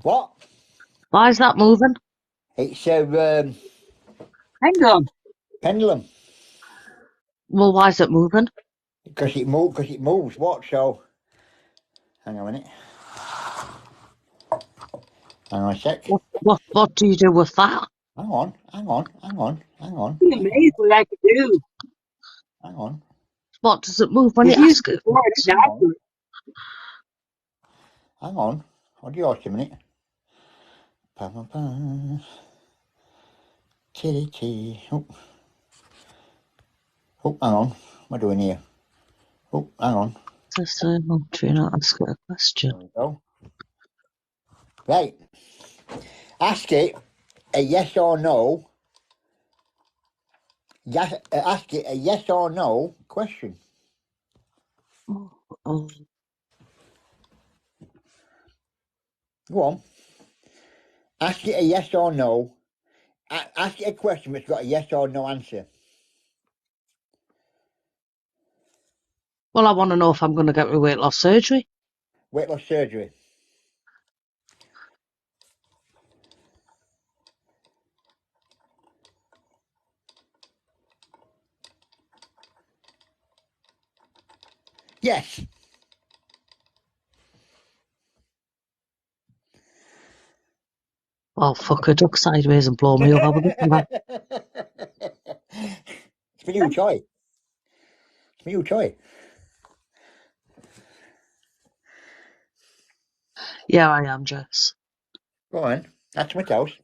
What? Why is that moving? It's a Pendulum. pendulum. Well, why is it moving? Because it moves. What? So, hang on a minute. Hang on a sec. What do you do with that? Hang on. Hang on. I'm amazed what I could do. Hang on. What does it move when We've you used ask it it? before. It's Hang on. accurate. Hang on. Hold you a minute. Pa-pa-pa. Chitty. Oh, hang on. What am I doing here? Oh, hang on. Just do not ask it a question. There we go. Right. Ask it a yes or no. Yes, ask it a yes or no question. Oh, Go on. Ask it a yes or no. Ask it a question that's got a yes or no answer. well, I want to know if I'm going to get my weight loss surgery. Weight loss surgery. Yes. Well, fuck a duck sideways and blow me up. I would have done It's for you, Toy. It's for you, Toy. Yeah, I am, Jess. Go on. That's my toast.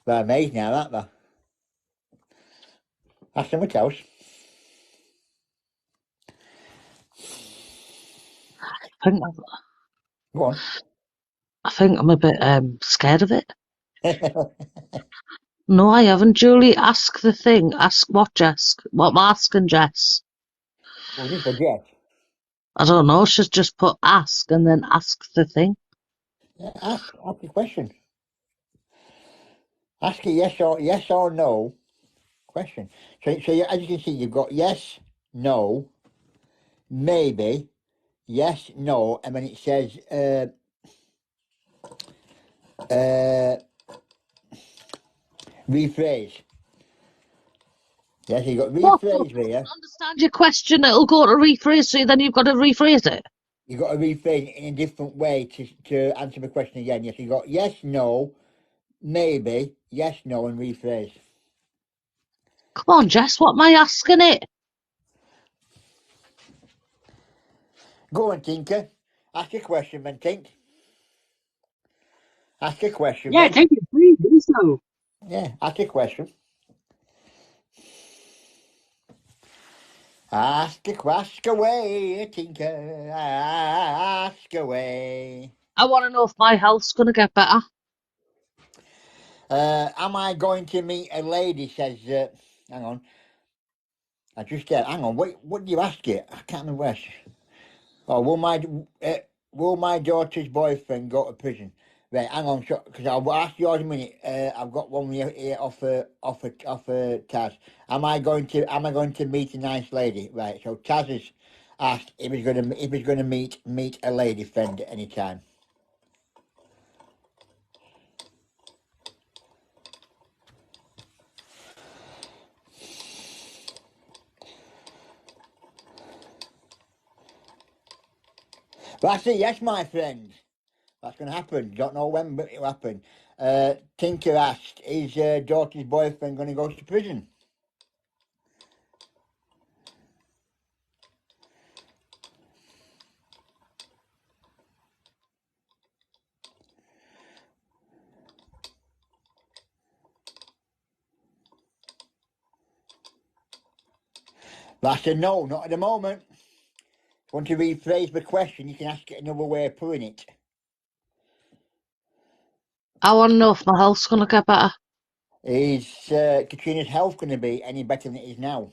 They're amazed now, aren't they? That's my toast. Go on. I think I'm a bit scared of it. No, I haven't. Julie, ask the thing. Ask what, Jess? What am I asking, Jess? Well, this is yes. I don't know. She's just put ask and then ask the thing. Yeah, ask the question. Ask a yes or no question. So as you can see, you've got yes, no, maybe, yes, no, and then it says rephrase. Yes, you got What? If I rephrase don't there. understand your question, it'll go to rephrase, so then you've got to rephrase it. You got to rephrase it in a different way to answer the question again. Yes, you got yes, no, maybe, yes, no, and rephrase. Come on, Jess, what am I asking it? Go on, Tinker. Ask a question, then, Tink. Ask a question, Yeah, then. take it free. Do so. Yeah, ask a question. Ask away, Tinker. Ask away. I want to know if my health's going to get better. Am I going to meet a lady? Says, hang on. I just hang on. Wait, what did you ask it? I can't remember. Oh, will my daughter's boyfriend go to prison? Right, hang on, because I'll ask you in a minute. I've got one here off Taz. Am I going to meet a nice lady? Right. So Taz has asked if he's gonna meet a lady friend at any time. That's it. Yes, my friend. That's going to happen. Don't know when, but it'll happen. Tinker asked, is daughter's boyfriend going to go to prison? That's a no, not at the moment. If you want to rephrase the question, you can ask it another way of putting it. I want to know if my health's going to get better. Is Katrina's health going to be any better than it is now?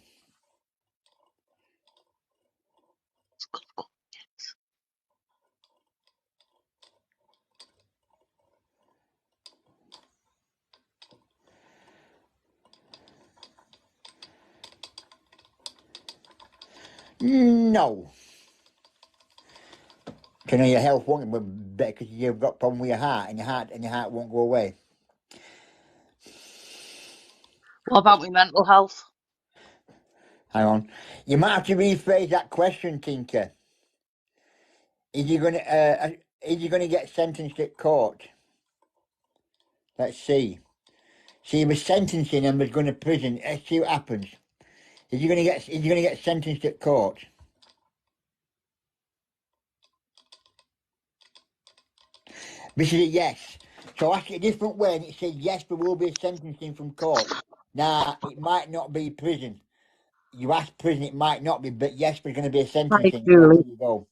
No. So now your health won't be better because you've got a problem with your heart, and your heart won't go away. What about my mental health? Hang on. You might have to rephrase that question, Tinker. Is you gonna get sentenced at court? Let's see. See, was sentencing and was going to prison. Let's see what happens. Is you gonna get sentenced at court? This is a yes. So ask it a different way, and it says yes, there will be a sentencing from court. Now it might not be prison. You ask prison, it might not be, but yes, there's going to be a Hi, sentencing. There Julie. you go.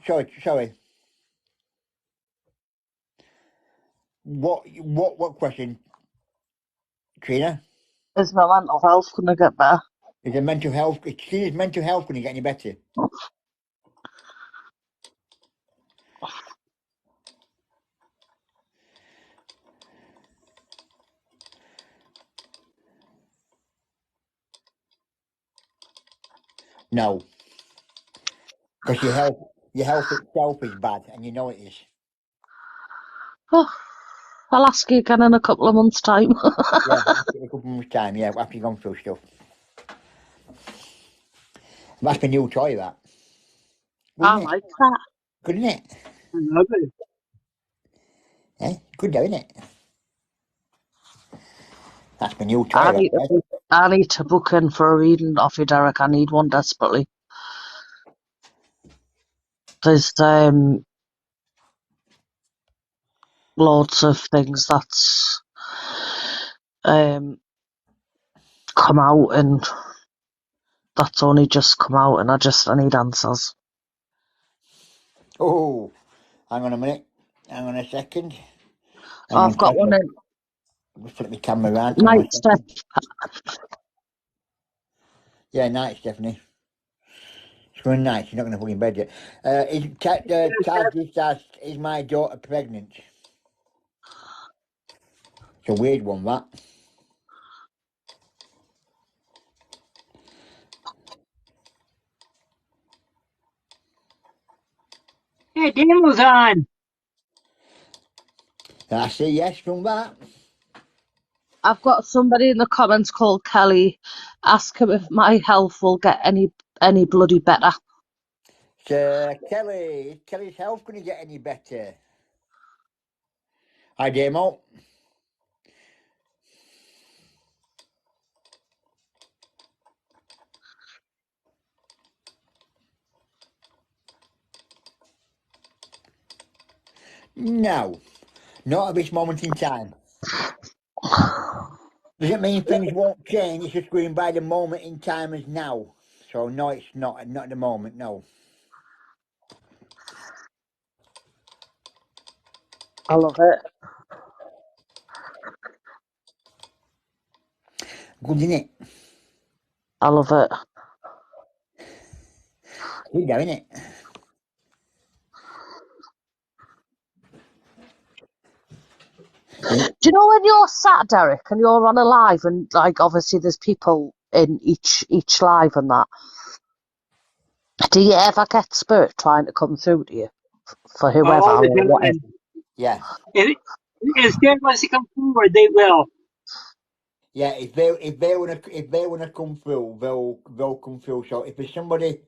Sorry. What question, Trina? Is my mental health going to get better? Is the mental health? Is mental health going to get any better? No, because your health itself is bad, and you know it is. Oh, I'll ask you again in a couple of months' time. Yeah, after a couple of months' time. Yeah, after you've gone through stuff. That's my new toy, that. I Wouldn't it? like that. Good, isn't it? I love it. Eh? Good though, isn't it? That's my new I toy, need to that. book, I need to book in for a reading off you, Derek. I need one desperately. There's loads of things that's come out, and that's only just come out, and I need answers. Oh, hang on a minute. Hang on a second. Hang I've on, got one in just flip my camera around. Hang on a night step. second. Yeah, night, Stephanie. It's going night. She's not going to put in bed yet. Taz just asked, is my daughter pregnant? It's a weird one, that. Hey, Daniel's on. I say yes from that. I've got somebody in the comments called Kelly. Ask him if my health will get any bloody better. Kelly, is Kelly's health going to get any better? Hi, Demo. No, not at this moment in time. Doesn't mean things won't change. It's just going by the moment in time as now. So no, it's not. Not at the moment. No. I love it. Good, isn't it? I love it. Keep going, it. Do you know when you're sat, Derek, and you're on a live, and like obviously there's people in each live and that? Do you ever get spirit trying to come through to you for whoever all or the whatever? time. Yeah. If spirit wants to come forward, they will. Yeah, if they wanna come through, they'll come through. So if there's somebody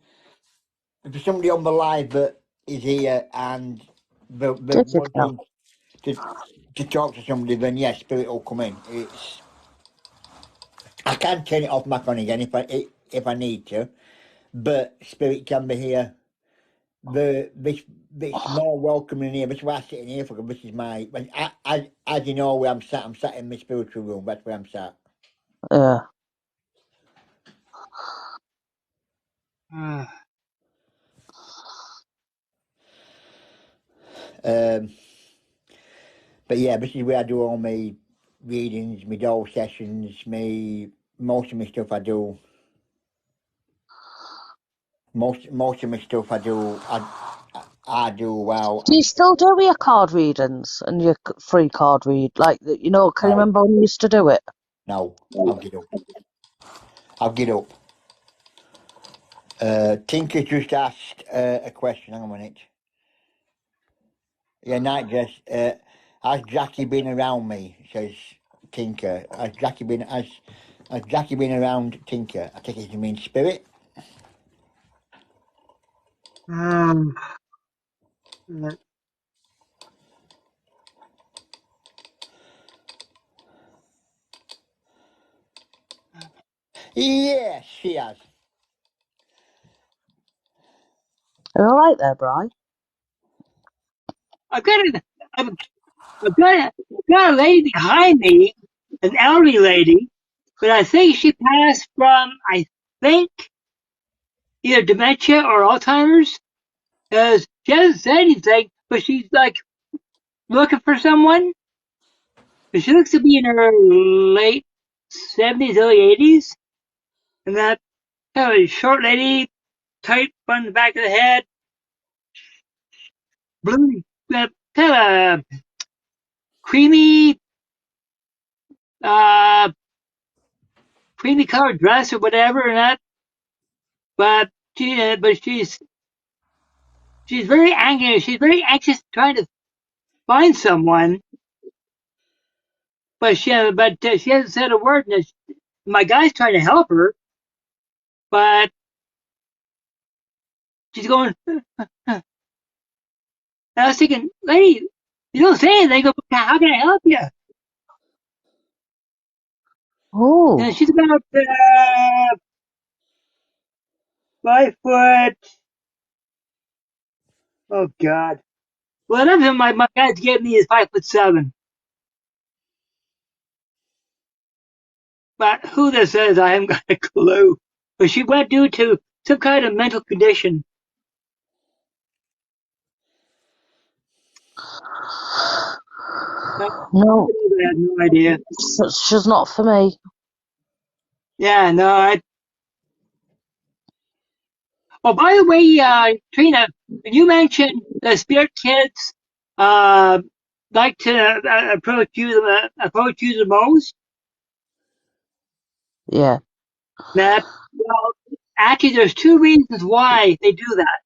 on the live that is here and they Difficult. wanting to talk to somebody, then yes, spirit will come in. I can turn it off back on again if I need to, but spirit can be here. This more welcome in here. That's why I sit in here for. This is my. As you know where I'm sat. I'm sat in my spiritual room. That's where I'm sat. Yeah. Um, but yeah, this is where I do all my readings, my doll sessions, most of my stuff I do. Most of my stuff I do. I do well. Do you still do your card readings and your free card read? Like, you know, can you No, remember when you used to do it? no, I'll get up. I'll get up. Tinker just asked a question. Hang on a minute. Yeah, night dress. Has Jackie been around me? Says Tinker. Has Jackie been around Tinker? I take it to mean spirit. Um, Yes, she has. Are you all right there, Bri? I've got a, I've, I've got a lady behind me, an elderly lady, but I think she passed from, I think, either dementia or Alzheimer's. Because she hasn't said anything, but she's like looking for someone. But she looks to be in her late 70s, early 80s, and that kind of a short lady, tight bun in the back of the head, blue, kind of creamy, uh, creamy colored dress or whatever, and that. But she's very angry. She's very anxious, trying to find someone. She hasn't said a word. And my guy's trying to help her, but she's going. And I was thinking, lady, you don't say anything. How can I help you? And Oh. she's about 5 foot. Oh God. Well, enough of my guys gave me is 5'7". But who this is, I haven't got a clue. But she went due to some kind of mental condition. I No, have no idea. she's not for me. Yeah, no. Oh, by the way, Trina, you mentioned the spirit kids uh, like to approach you the most. Yeah. That well, actually, there's two reasons why they do that.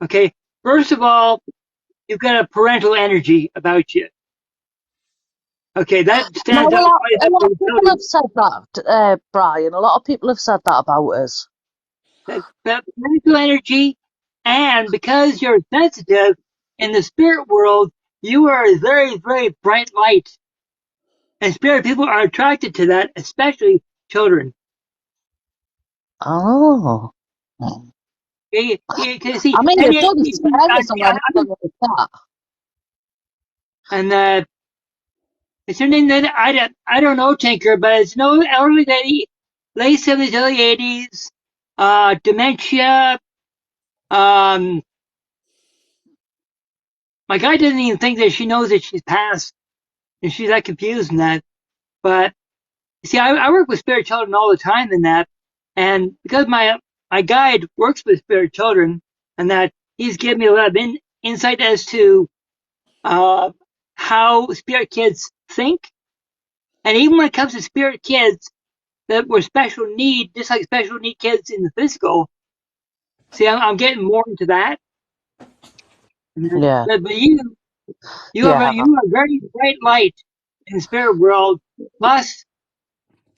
Okay, first of all, you've got a parental energy about you. Okay, that No, stands out well, quite a lot of heavily. people have said that, Brian. A lot of people have said that about us. That parental energy, and because you're sensitive in the spirit world, you are a very, very bright light. And spirit people are attracted to that, especially children. Oh. You see, I mean, and it doesn't scare us when it's like that. and it's her name that I don't know, Tinker, but it's no elderly lady, late 70s, early 80s, dementia. Um, my guy doesn't even think that she knows that she's passed, and she's that confused in that. But see, I work with spirit children all the time in that, and because my guide works with spirit children, and that he's given me a lot of insight as to how spirit kids think, and even when it comes to spirit kids that were special need, just like special need kids in the physical. See, I'm getting more into that. Yeah. But you have Yeah. a very bright light in the spirit world. Plus,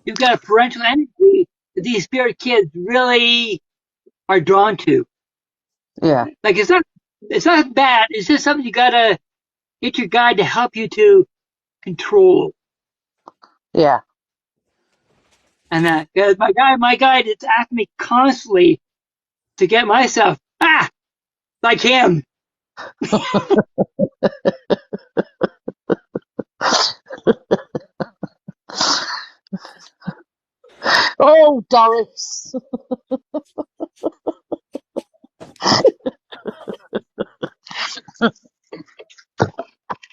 you've got a parental energy that these spirit kids really are drawn to. Yeah. Like it's not bad. It's just something you gotta get your guide to help you to control. Yeah. And that because my guide is asking me constantly to get myself like him. Oh, Doris.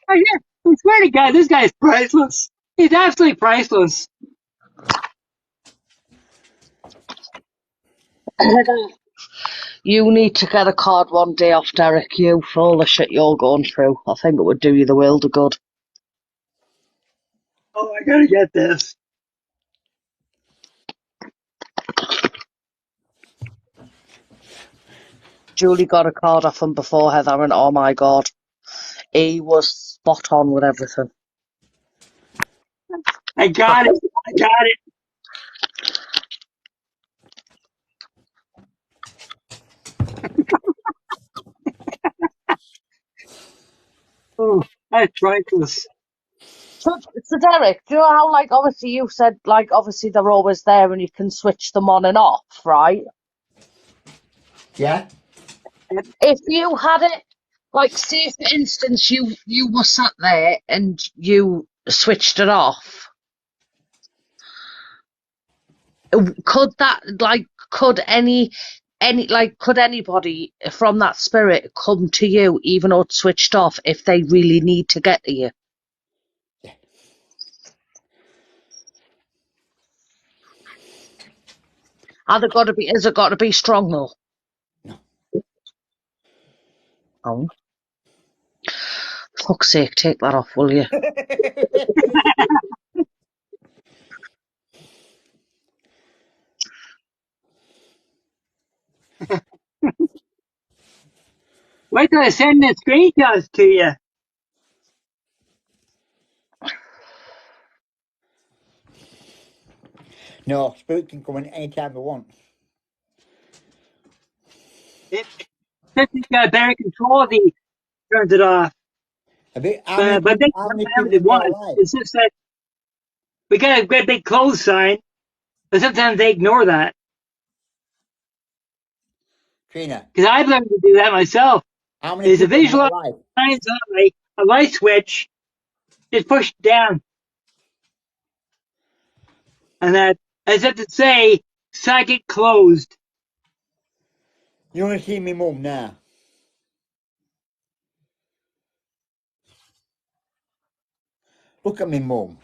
I swear to God, this guy's priceless. He's absolutely priceless. You need to get a card one day off Derek, you, for all the shit you're going through. I think it would do you the world of good. Oh, I gotta get this. Julie got a card off him before Heather, and oh my God, he was spot on with everything. I got it. I got it. Oh, that's priceless. So Derek, do you know how, like, obviously you said, like, obviously they're always there and you can switch them on and off, right? Yeah? If you had it, like, say for instance, you were sat there and you switched it off, could that, like, could could anybody from that spirit come to you even though it's switched off if they really need to get to you? Yeah. Has it got to be strong though? No. Oh, fuck's sake, take that off, will you? Wait till I send the screenshots to you. No, Spirit can come in anytime they want. If you got better control of the turns it off. How But they can how come many whenever people they in your want. life? It's just that we got a great big close sign, but sometimes they ignore that. Trina, Because I've learned to do that myself. how many Is a people in your visual life? signs on a light switch, just push it down. And that, as if to say, socket closed. You want to see me mum now? Look at me mum.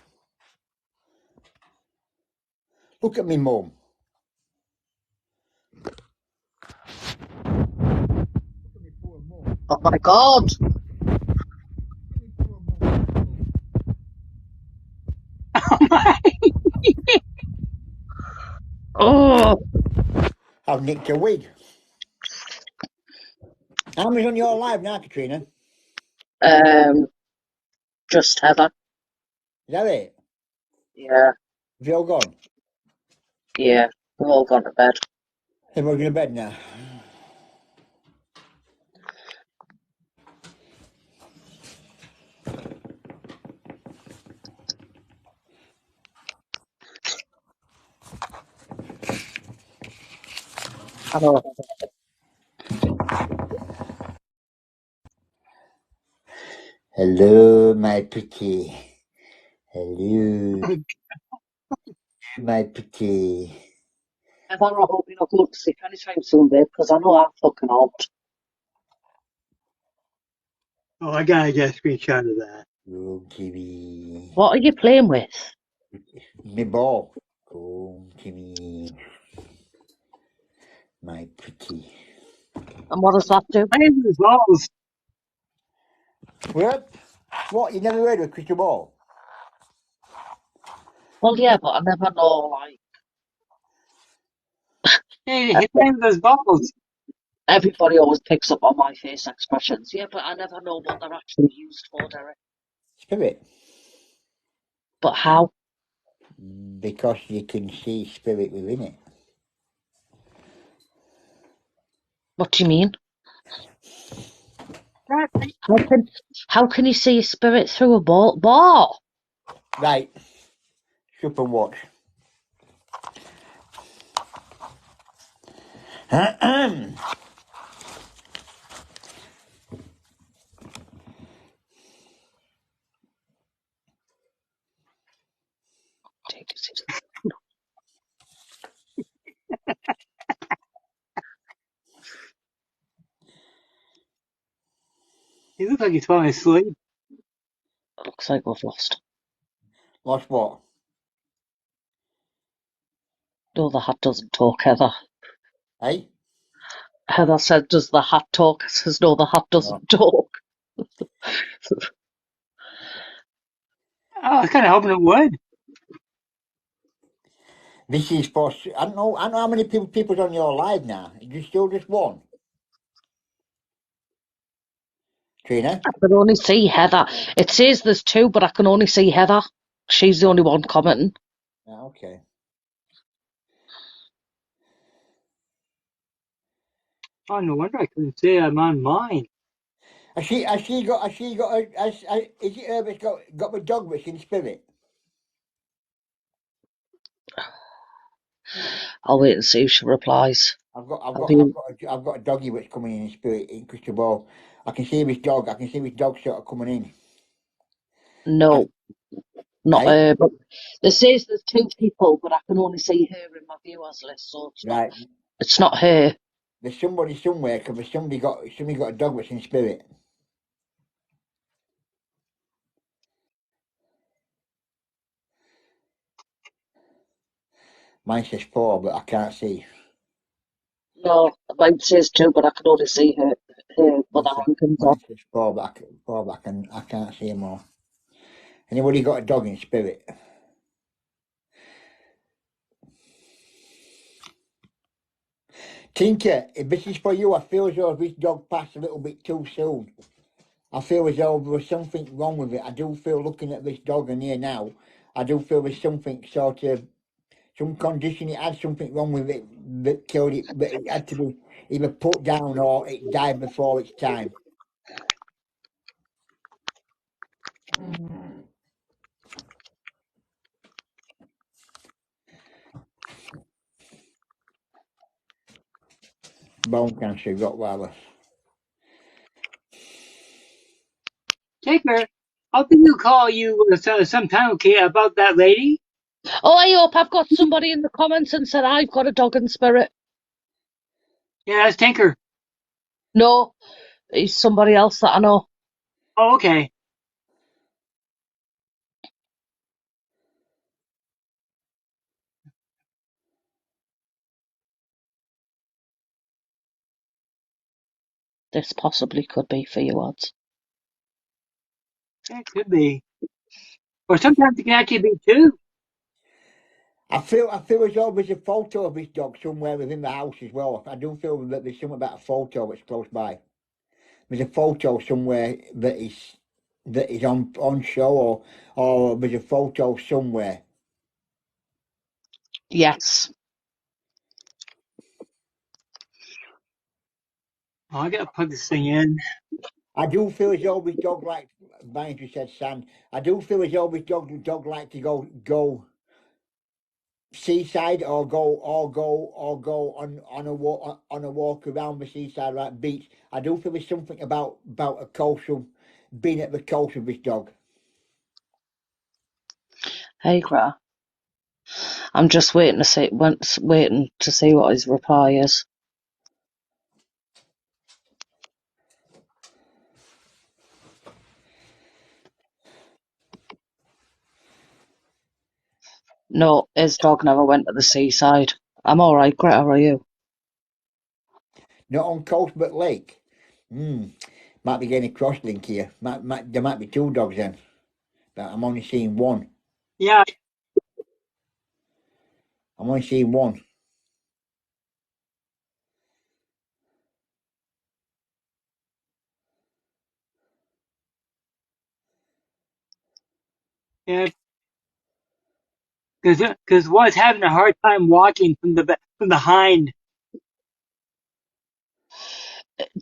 Look at me mum. Oh my God. Oh, I've nicked a wig. How many's on your life now, Katrina? just Heather. Is that it? Yeah, Have you all gone? yeah. We've all gone to bed. Everyone's in bed now. I know. Hello, my pretty. Hello, my pretty. Heather, I hope you're not going to sleep anytime soon, babe, because I know I'm fucking out. Oh, I gotta get a screenshot of that. Oh, Kitty. What are you playing with? My ball. Come to me, my pretty. And what does that do? Playing with his balls. What? You never heard of a crystal ball? Well, yeah, but I never know, like, Hey, he's playing with his balls. everybody always picks up on my face expressions. Yeah, but I never know what they're actually used for, Derek. Spirit. But how? Because you can see spirit within it. What do you mean? That, How can you see a spirit through a ball? Ball? Right. Sup and watch. he looks like he's falling asleep. Looks like we've lost. Lost what? No, the hat doesn't talk, Heather. Hey? Heather said, does the hat talk? Says, no, the hat doesn't talk. I was kind of hoping it would. This is for. I don't know how many people's on your live now. Is there still just one? Trina? I can only see Heather. It says there's two, but I can only see Heather. She's the only one commenting. Ah, okay. Oh, no wonder I couldn't say I'm on mine. Has she got is it her that's got my dog that's in spirit? I'll wait and see if she replies. I've got a doggy that's coming in spirit in crystal ball. I can see his dog sort of coming in. No, not Hey? her. But it says there's two people, but I can only see her in my viewers list, so it's not. Right. It's not her. There's somebody somewhere because somebody got a dog that's in spirit. Mine says 4, but I can't see. No, mine says two, but I can only see her. But the rankings on. Mine says 4, but I can't see them all. Anybody got a dog in spirit? Tinker, if this is for you, I feel as though this dog passed a little bit too soon. I feel as though there was something wrong with it. I do feel looking at this dog in here now, I do feel there's something sort of, some condition, it had something wrong with it that killed it, but it had to be either put down or it died before its time. Bone cancer, Rottweiler. Tinker, I'll give you a call sometime, okay, about that lady. Oh, I hope I've got somebody in the comments and said I've got a dog in spirit. Yeah, that's Tinker. No, he's somebody else that I know. Oh, okay. This possibly could be for you, odds. That could be. Or sometimes it can actually be two. I feel as though there's a photo of this dog somewhere within the house as well. I do feel that there's something about a photo that's close by. There's a photo somewhere that is on show or there's a photo somewhere. Yes. Oh, I gotta plug this thing in. I do feel as though this dog like Brian just said sand. I do feel as though this dog like to go seaside or go on a walk around the seaside like beach. I do feel there's something about a coastal being at the coast of this dog. Hey, Gra. I'm just waiting to see what his reply is. No, his dog never went to the seaside. I'm all right, Greta. How are you? Not on coast but lake. Might be getting a cross link here. There might be two dogs then, but I'm only seeing one. Yeah, I'm only seeing one. yeah, because one's having a hard time walking from behind.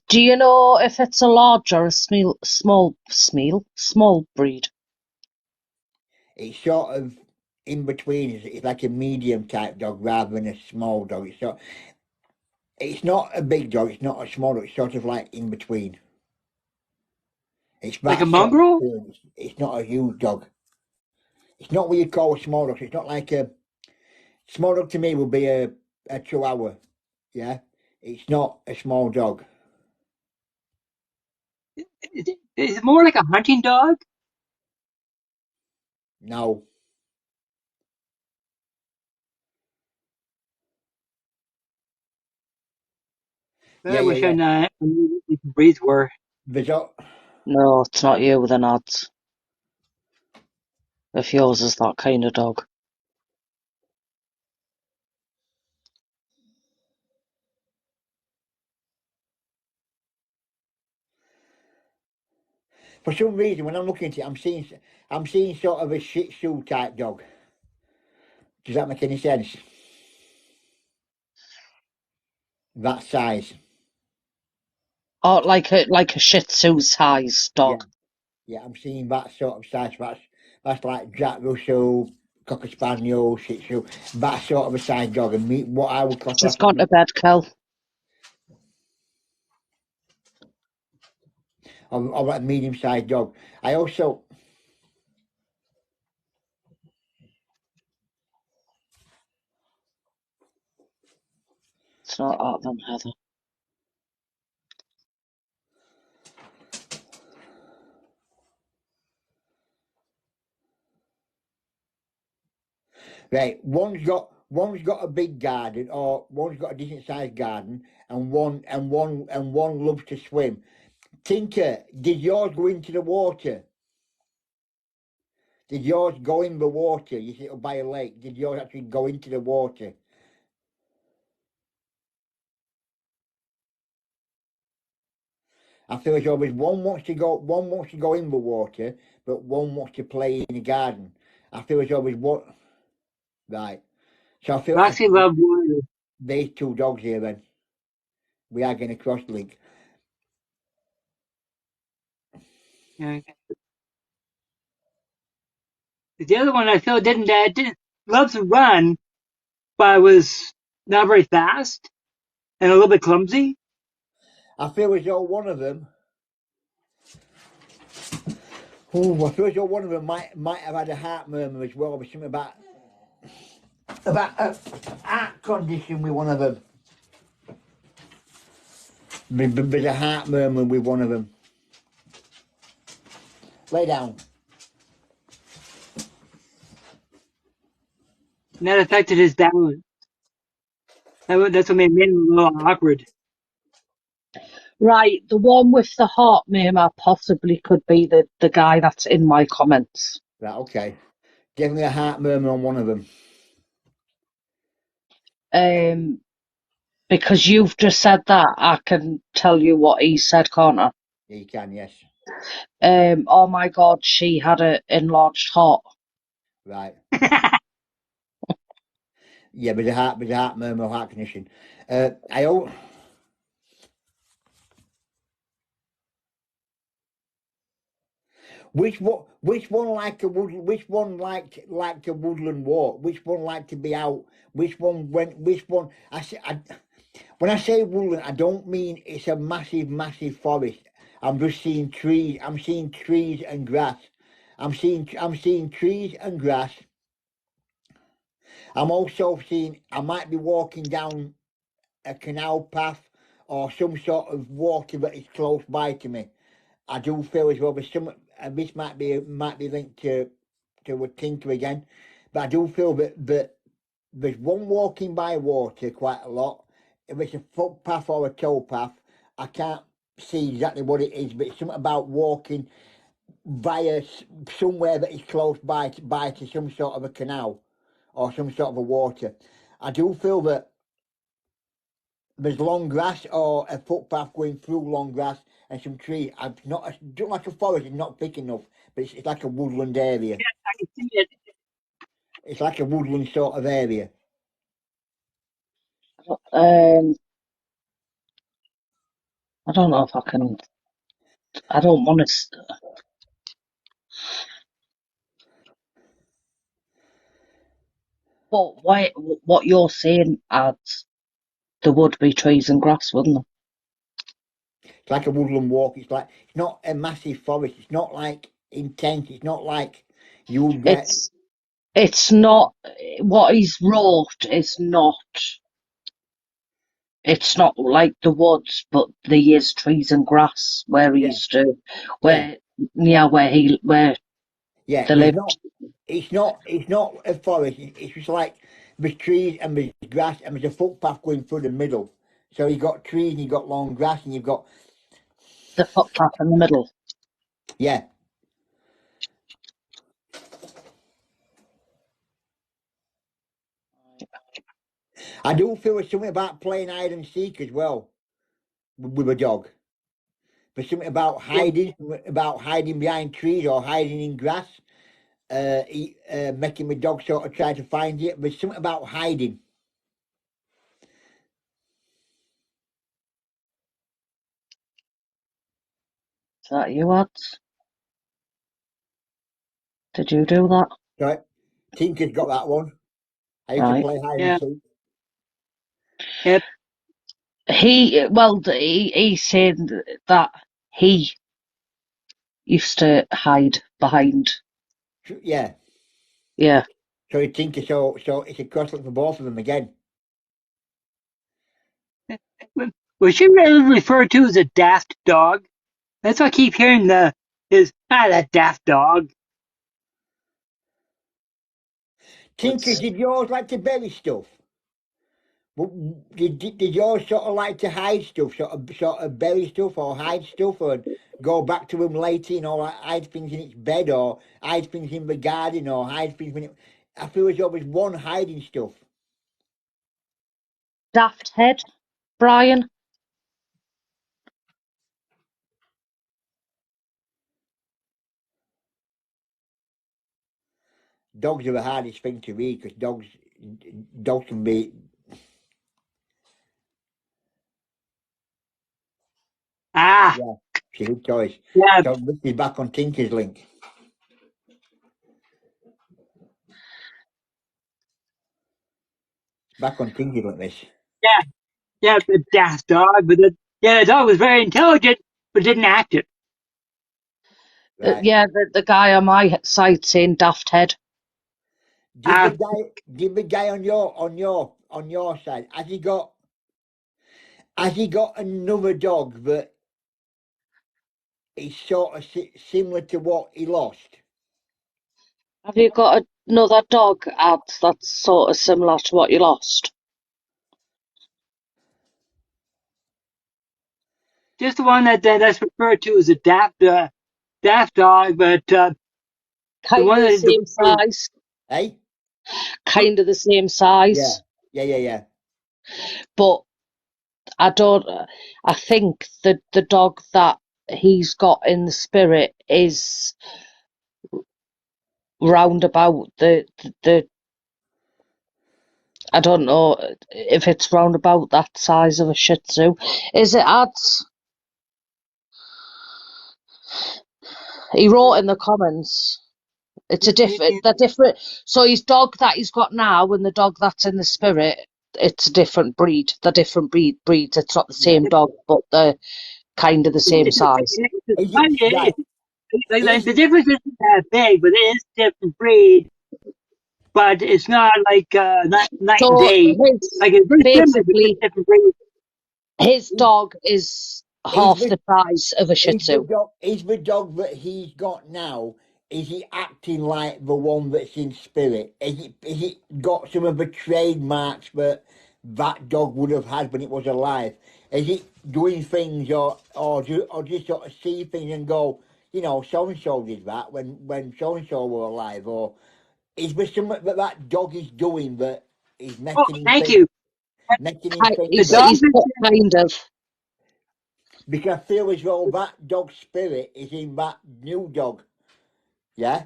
Do you know if it's a large or a small breed? It's sort of in between. It's like a medium type dog rather than a small dog. It's not a big dog. It's not a small dog. It's sort of like in between. It's Like a that sort of mongrel? thing. It's not a huge dog. It's not what you call a small dog. It's not like a small dog to me would be a chihuahua. Yeah, it's not a small dog. Is it more like a hunting dog? No, I yeah. wish I knew what these breeds were. There's a, No, it's not you with an odds. If yours is that kind of dog. for some reason when I'm looking at it, I'm seeing sort of a Shih Tzu type dog. Does that make any sense? That size. Or like a Shih Tzu size Yeah, dog. yeah. I'm seeing that sort of size. That's like Jack Russell, Cocker Spaniel, Shih Tzu. That sort of a size dog, and me, what I would class She's as a gone to bed, Kel. of a medium sized dog. I also It's not that then, Heather. right. One's got a big garden, or one's got a decent sized garden, and one loves to swim. Tinker, did yours go into the water? Did yours go in the water? You see, by a lake. Did yours actually go into the water? I feel as though there's one wants to go in the water, but one wants to play in the garden. I feel as though there's one, right. So I Roxy feel loved water. these two dogs here then. We are getting a cross link. Yeah. The other one I feel didn't loves to run, but was not very fast and a little bit clumsy. I feel as though one of them. Oh, I feel as though one of them might have had a heart murmur as well. There's something about a heart condition with one of them. There's a heart murmur with one of them. Lay down. And that affected his balance. That's what made him a little awkward. Right, the one with the heart murmur possibly could be the guy that's in my comments. Right, okay. Definitely a heart murmur on one of them. Because you've just said that, I can tell you what he said, can't I? Yeah, you can, yes. Oh my God, she had an enlarged heart. Right. Yeah, there's a heart murmur, heart condition. I oh, which one like a which one liked a woodland walk? Which one liked to be out? Which one? When I say woodland, I don't mean it's a massive forest. I'm just seeing trees. I'm seeing trees and grass. I'm seeing trees and grass. I'm also seeing I might be walking down a canal path or some sort of water that is close by to me. I do feel as well there's some. This might be linked to a tinker again, But I do feel that there's one walking by water quite a lot. If it's a footpath or a towpath, I can't see exactly what it is, but it's something about walking via somewhere that is close by to some sort of a canal or some sort of a water. I do feel that there's long grass or a footpath going through long grass and some trees. I'm not don't like a forest. It's not thick enough, but it's like a woodland area. I can see it. It's like a woodland sort of area. I don't know if I can. I don't want to. But what you're saying adds there would be trees and grass, wouldn't there? It's like a woodland walk. It's not a massive forest. It's not like intense. It's not like you would get. It's not what he's wrote is not. It's not like the woods, but there is trees and grass where he Yeah. used to, where where Yeah, they lived. it's not a forest. It's just like there's trees and there's grass and there's a footpath going through the middle. So you got trees and you got long grass and you've got The footpath in the middle. yeah. I do feel there's something about playing hide and seek as well with a dog. There's something about hiding behind trees or hiding in grass. Making my dog sort of try to find you. There's something about hiding. Is that you, Ads? Did you do that? Right. Tinker's got that one. I used to Right. play hide Yeah. and seek. Yep. He's saying that he used to hide behind. Yeah. Yeah. So Tinker, so it's a crosslet for both of them again. Was she really referred to as a daft dog? That's what I keep hearing that daft dog. Tinker, did yours like to bury stuff? Did yours sort of like to hide stuff, sort of bury stuff or hide stuff, or go back to him later, like hide things in its bed or hide things in the garden or hide things when I feel as though there's one hiding stuff. Daft head, Brian. Dogs are the hardest thing to read because dogs can be. Ah, Yeah, it's a good choice. yeah, So this is back on Tinker's link. Back on Tinker's link, this. yeah, the daft dog. But the dog was very intelligent, but didn't act it. Right. Yeah, the guy on my side saying daft head. Did the guy on your side, has he got another dog that is sort of similar to what he lost? Have you got another dog, Ads, that's sort of similar to what you lost? Just the one that's referred to as a daft dog, but the Kind one of the that same size. Hey? Kind of the same size. Yeah. But I think the dog that he's got in the spirit is round about the I don't know if it's round about that size of a Shih Tzu. Is it, Ads? He wrote in the comments. It's they're different. So his dog that he's got now and the dog that's in the spirit, it's a different breed. They're different breeds. It's not the same dog, but they're kind of the same size. Right. The difference isn't that big, but it is a different breed. But it's not like night and So day. Like it's very similar, but basically, it's different breed. his dog is half the size of a Shih Tzu. Is the dog that he's got now, is he acting like the one that's in spirit? Is it got some of the trademarks that dog would have had when it was alive? Is it doing things or just sort of see things and go, you know, so and so did that when so and so were alive? Or is there something that dog is doing that is Oh, making him thank think, you. making him think The He's, that? dog he's put kind of. Because I feel as though that dog's spirit is in that new dog. Yeah?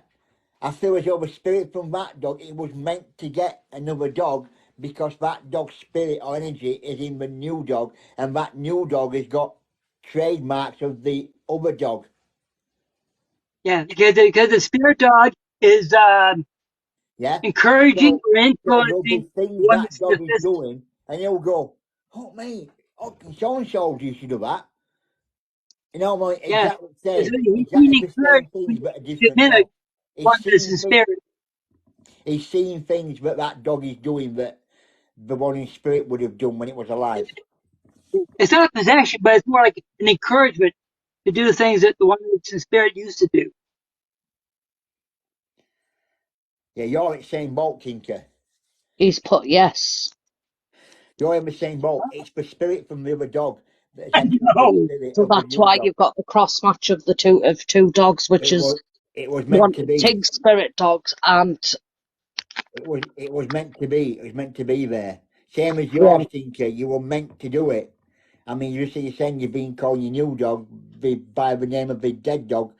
I feel as though the spirit from that dog, it was meant to get another dog because that dog's spirit or energy is in the new dog, and that new dog has got trademarks of the other dog. yeah, because the spirit dog is Yeah? encouraging So, or so there'll influencing be the things one that that's in the dog is physical. doing, and he'll go, oh, mate, oh, so and so used to do that. You know, like Yeah, exactly the it's same, he's being exactly the same encouraged things, but a to different mimic dog. one He's that's seeing in things. spirit. He's seeing things that dog is doing that the one in spirit would have done when it was alive. It's not a possession, but it's more like an encouragement to do things that the one that's in spirit used to do. Yeah, you're in the same boat, Tinker. He's put yes. You're in the same boat. It's the spirit from the other dog that has entered the No. spirit So of the that's new why dog. you've got the cross match of the two dogs, which It is was it was one meant to be. Tig's spirit dogs and It was meant to be. It was meant to be there. Same as yeah. yours, Tinker. You were meant to do it. I mean, you see, you're saying you've been calling your new dog by the name of the dead dog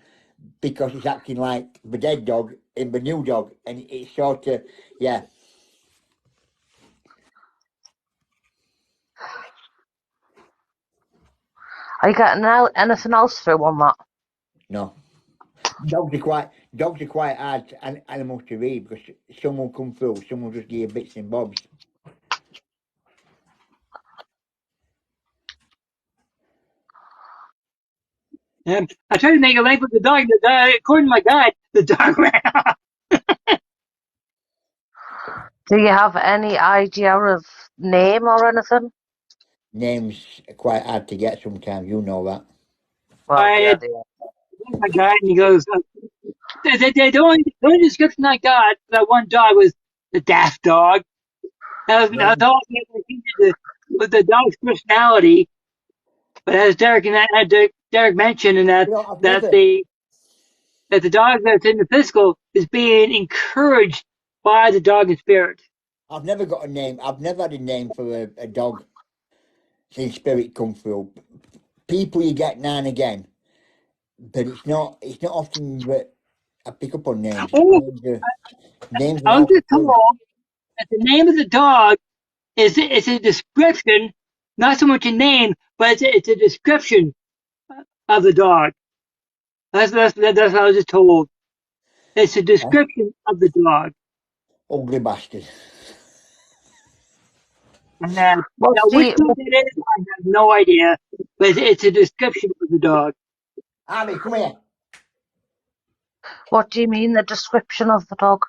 because it's acting like the dead dog in the new dog, and it's sort of yeah. Are you getting anything else through on that? No. Dogs are quite hard animals to read because some will come through, some will just give you bits and bobs. I tried to make a link with the dog. According to my guide, the dog ran off. Do you have any idea of name or anything? Names are quite hard to get sometimes, you know that. Well, I yeah, had my guide, and he goes, the only description I got for that one dog was the daft dog. That's Names, all I needed with the dog's personality. But as Derek mentioned, and you know, that the dog that's in the physical is being encouraged by the dog in spirit. I've never got a name. I've never had a name for a dog since spirit come through. People you get now and again, but it's not often that I pick up on names. Oh, Names are I was out just of told thing. that the name of the dog is a description, not so much a name, but it's a description of the dog. That's what I was just told. It's a Huh? description of the dog. Ugly bastard. And What now do which you dog it is, I have no idea. But it's a description of the dog. Abby, come here. what do you mean the description of the dog?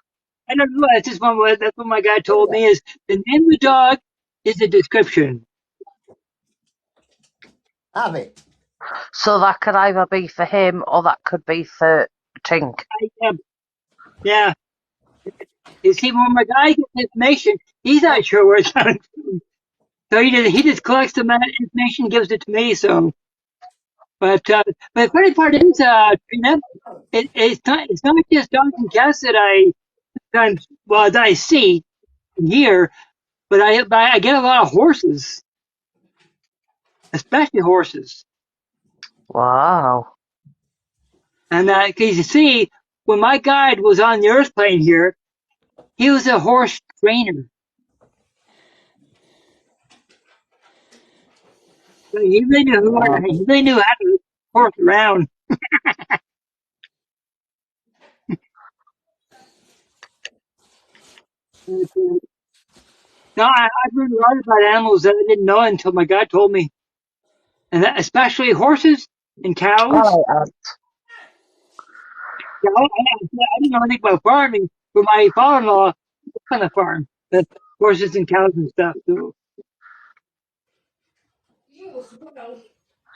I don't know. That's just that's what my guy Come told here. me is the name of the dog is a description. Abby. So that could either be for him or that could be for Tink. Yeah. You see, when my guy gets information, he's Hey. not sure where it's coming from. So he just collects the information and gives it to me. So, but the funny part is, Trina, it's not just dogs and cats that I sometimes that I see and hear, but I get a lot of horses, especially horses. Wow. And because you see, when my guide was on the earth plane here, he was a horse trainer. So he really knew how to horse around. No, I've learned a lot about animals that I didn't know until my guide told me, and especially horses and cows. All right, Yeah, I didn't know anything about farming, but my father-in-law worked on the farm, the horses and cows and stuff. So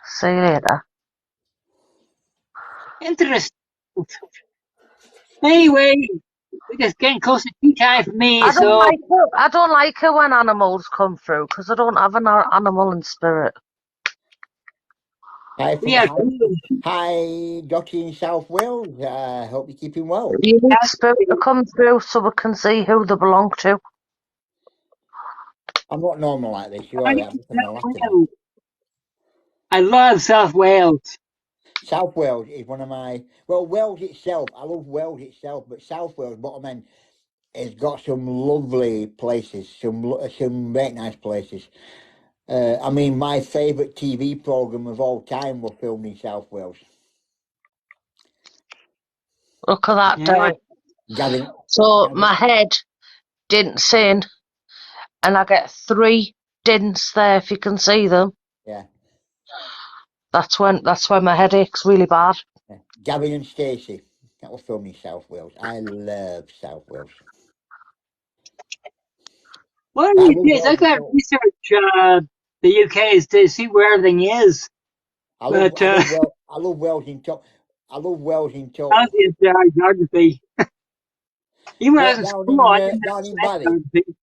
see you later. interesting. Anyway, we're just getting close to tea time for me, I don't so like it. I don't like it when animals come through because I don't have an animal in spirit. Hi, we from have hi, Dottie in South Wales. Hope you're keeping well. You need spirit to come through so we can see who they belong to. I'm not normal like this. You alright? I'm just having a laugh at that. I love South Wales. South Wales is one of my Wales itself. I love Wales itself, but South Wales, bottom end, has got some lovely places, some very nice places. I mean, my favourite TV programme of all time was filmed in South Wales. Look at that, Yeah. Gavin, So my head didn't sin, and I get 3 dints there if you can see them. yeah, That's when my head aches really bad. yeah. Gavin and Stacey. That was filmed in South Wales. I love South Wales. One of I these love days, I Wales. got to research the UK is to see where everything is. I love But Wales. I love Wales in top. I love Wales in top. obviously, it's geography. Even when I was What in school, I didn't down in understand Bali? geography.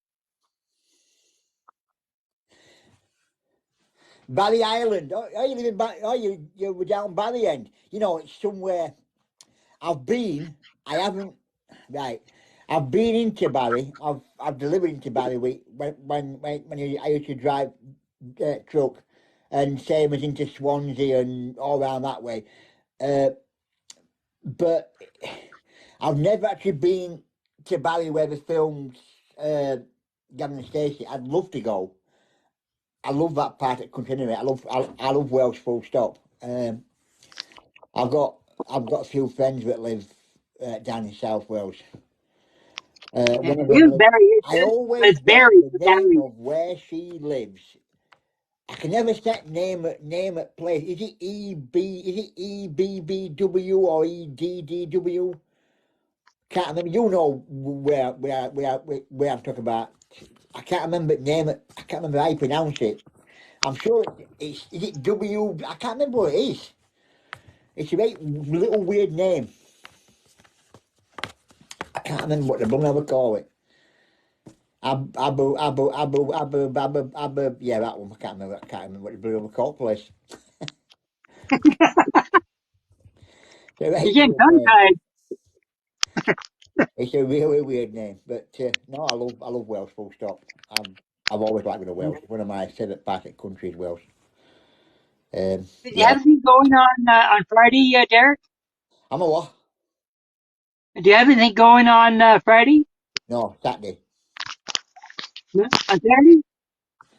Bali Island. Oh, you live in Bali? Oh, you were down Bali end. You know, it's somewhere. I've been. I haven't. Right. I've been into Bali. I've delivered into Bali when I used to drive truck, and same as into Swansea and all around that way. But I've never actually been to Bali where the films Gavin and Stacey. I'd love to go. I love that part of the country anyway. I love Wales full stop. I've got a few friends that live down in South Wales. One of them It's lives. very, I always it's get very the name Barry. of where she lives. I can never set name at place. Is it EB? Is it EBBW or EDDW? Can't remember. You know where I'm talking about. I can't remember name it. I can't remember how you pronounce it. I'm sure it's is it W. I can't remember what it is. It's a very little weird name. I can't remember what the bloody hell they call it. Abu. Yeah, that one. I can't remember. What the bloody hell they call the place. It's a You very getting weird tongue name. tied. It's a really weird name, but no, I love Wales. Full stop. I've always liked going to Wales. One of my favourite part of the country is Wales. Did you Yeah, have anything going on Friday, Derek? I'm a what? Do you have anything going on Friday? No, Saturday. No? On Saturday?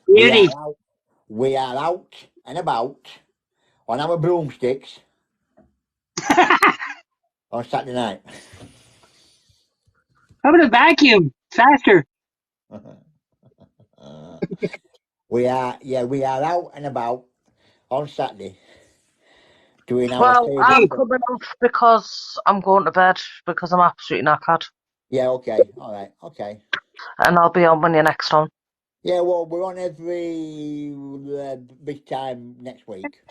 We are Beauty. out. We are out and about on our broomsticks How on Saturday night. about a vacuum? Faster. We are out and about on Saturday doing our Well, I'm favourite. coming off because I'm going to bed because I'm absolutely knackered, Yeah, okay, all right, okay. and I'll be on when you're next on. Yeah, well, we're on every big time next week.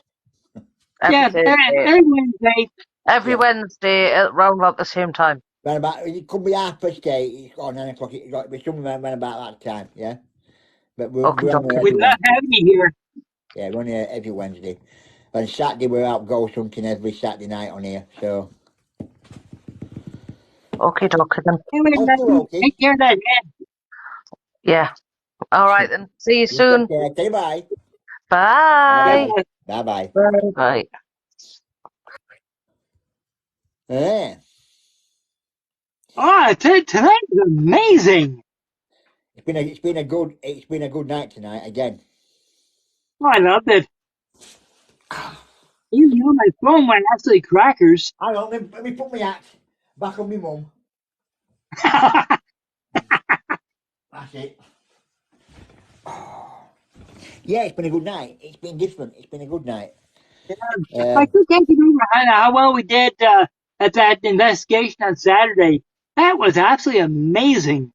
Every Yeah, Thursday, every Wednesday. every Yeah, Wednesday at round about the same time. round about it could be 8:30. It's got 9 o'clock. It's got to be somewhere around about that time. Yeah, but Okay, we're on there dokie. We every love Wednesday. having you here. Yeah, we're on here every Wednesday. And Saturday we're out ghost hunting every Saturday night on here. So Okay, dokie then. Anyway, okay, okay. take care of that head. Yeah. All right then. See you You take soon. care. Say bye. Bye. Bye bye. Bye bye. Bye. Bye. Yeah. Oh, tonight is amazing. It's been a good night tonight again. Oh, I loved it. You know, my phone went absolutely crackers. Hang on, let me put my hat back on my mum. That's it. Yeah, it's been a good night. It's been different. It's been a good night. I still can't get over how well we did at that investigation on Saturday. That was absolutely amazing.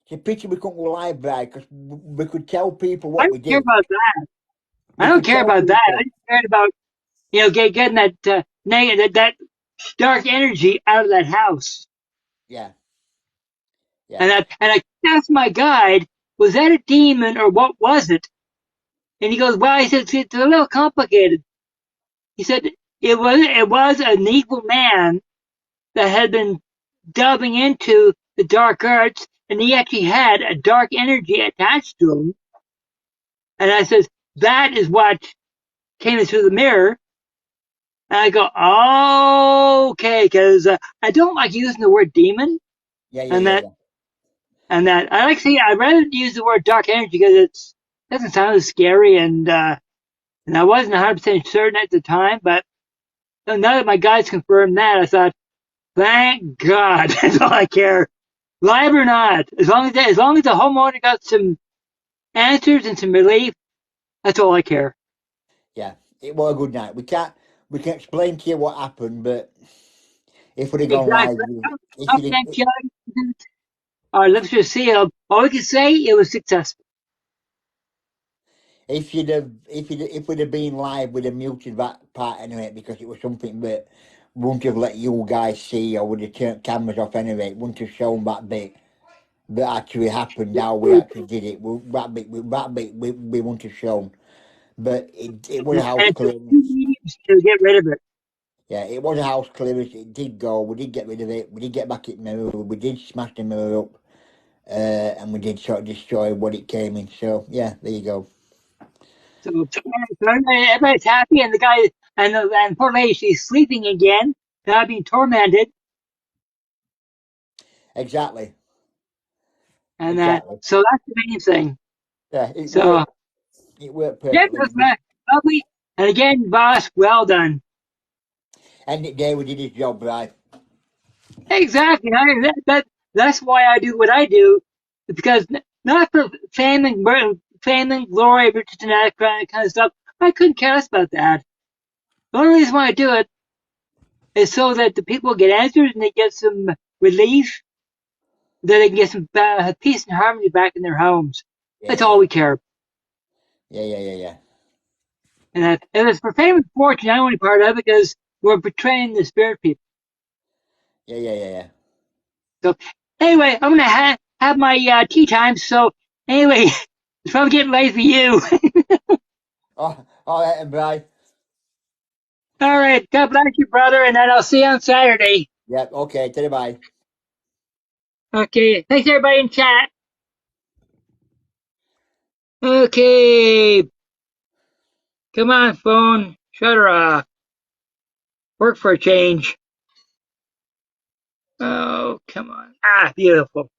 It's a pity we couldn't go live, Brad, because we could tell people I what we don't care did. about that. I We don't could care tell about that. I people. just cared about getting that negative, that dark energy out of that house. Yeah. And Yeah. I asked my guide, was that a demon or what was it? And he goes, well, he said, it's a little complicated. He said it was an evil man that had been delving into the dark arts, and he actually had a dark energy attached to him. And I says, that is what came into the mirror. And I go, oh, okay, because I don't like using the word demon, Yeah. Yeah. and Yeah. that Yeah. I like to say I'd rather use the word dark energy because it doesn't sound as scary, and I wasn't 100% certain at the time, but now that my guides confirmed that, I thought, thank God, that's all I care. Live or not, as long as the homeowner got some answers and some relief, that's all I care. Yeah. It was a good night. We can explain to you what happened, but if we'd have gone live, Exactly. if you'd Thank you. All right, let's just see. All we can say, it was successful. if we'd have been live, we'd have muted that part anyway because it was something that wouldn't have let you guys see, or would have turned cameras off anyway. It wouldn't have shown that bit that actually happened. How we actually did it, we wouldn't have shown. But it was a And house it took clearance. 2 meetings to get rid of it. Yeah, it was a house clearance. It did go. We did get rid of it. We did get back its mirror. We did smash the mirror up, and we did sort of destroy what it came in. So yeah, there you go. So everybody's happy, and the guy and poor lady, she's sleeping again, not being tormented, Exactly. and Exactly. so that's the main thing. Yeah, it So worked. It worked yeah, perfectly. that's lovely. And again, boss, well done. End it there. We did his job right. Exactly. That's why I do what I do, because not for fame and glory, riches and that kind of stuff. I couldn't care less about that. The only reason why I do it is so that the people get answers and they get some relief, that they can get some peace and harmony back in their homes. Yeah, That's yeah, all yeah. we care about. Yeah, yeah, yeah, yeah. And it's for fame and fortune, I'm only part of it because we're portraying the spirit people. Yeah, yeah, yeah, yeah. So anyway, I'm gonna have my tea time. So anyway, it's probably getting late for you. Oh, all right, and bye. All right, God bless you, brother, and then I'll see you on Saturday. Yeah, okay, tell you bye. Okay, thanks everybody in chat. Okay, come on, phone, shut her off. Work for a change. Oh, come on. Ah, beautiful.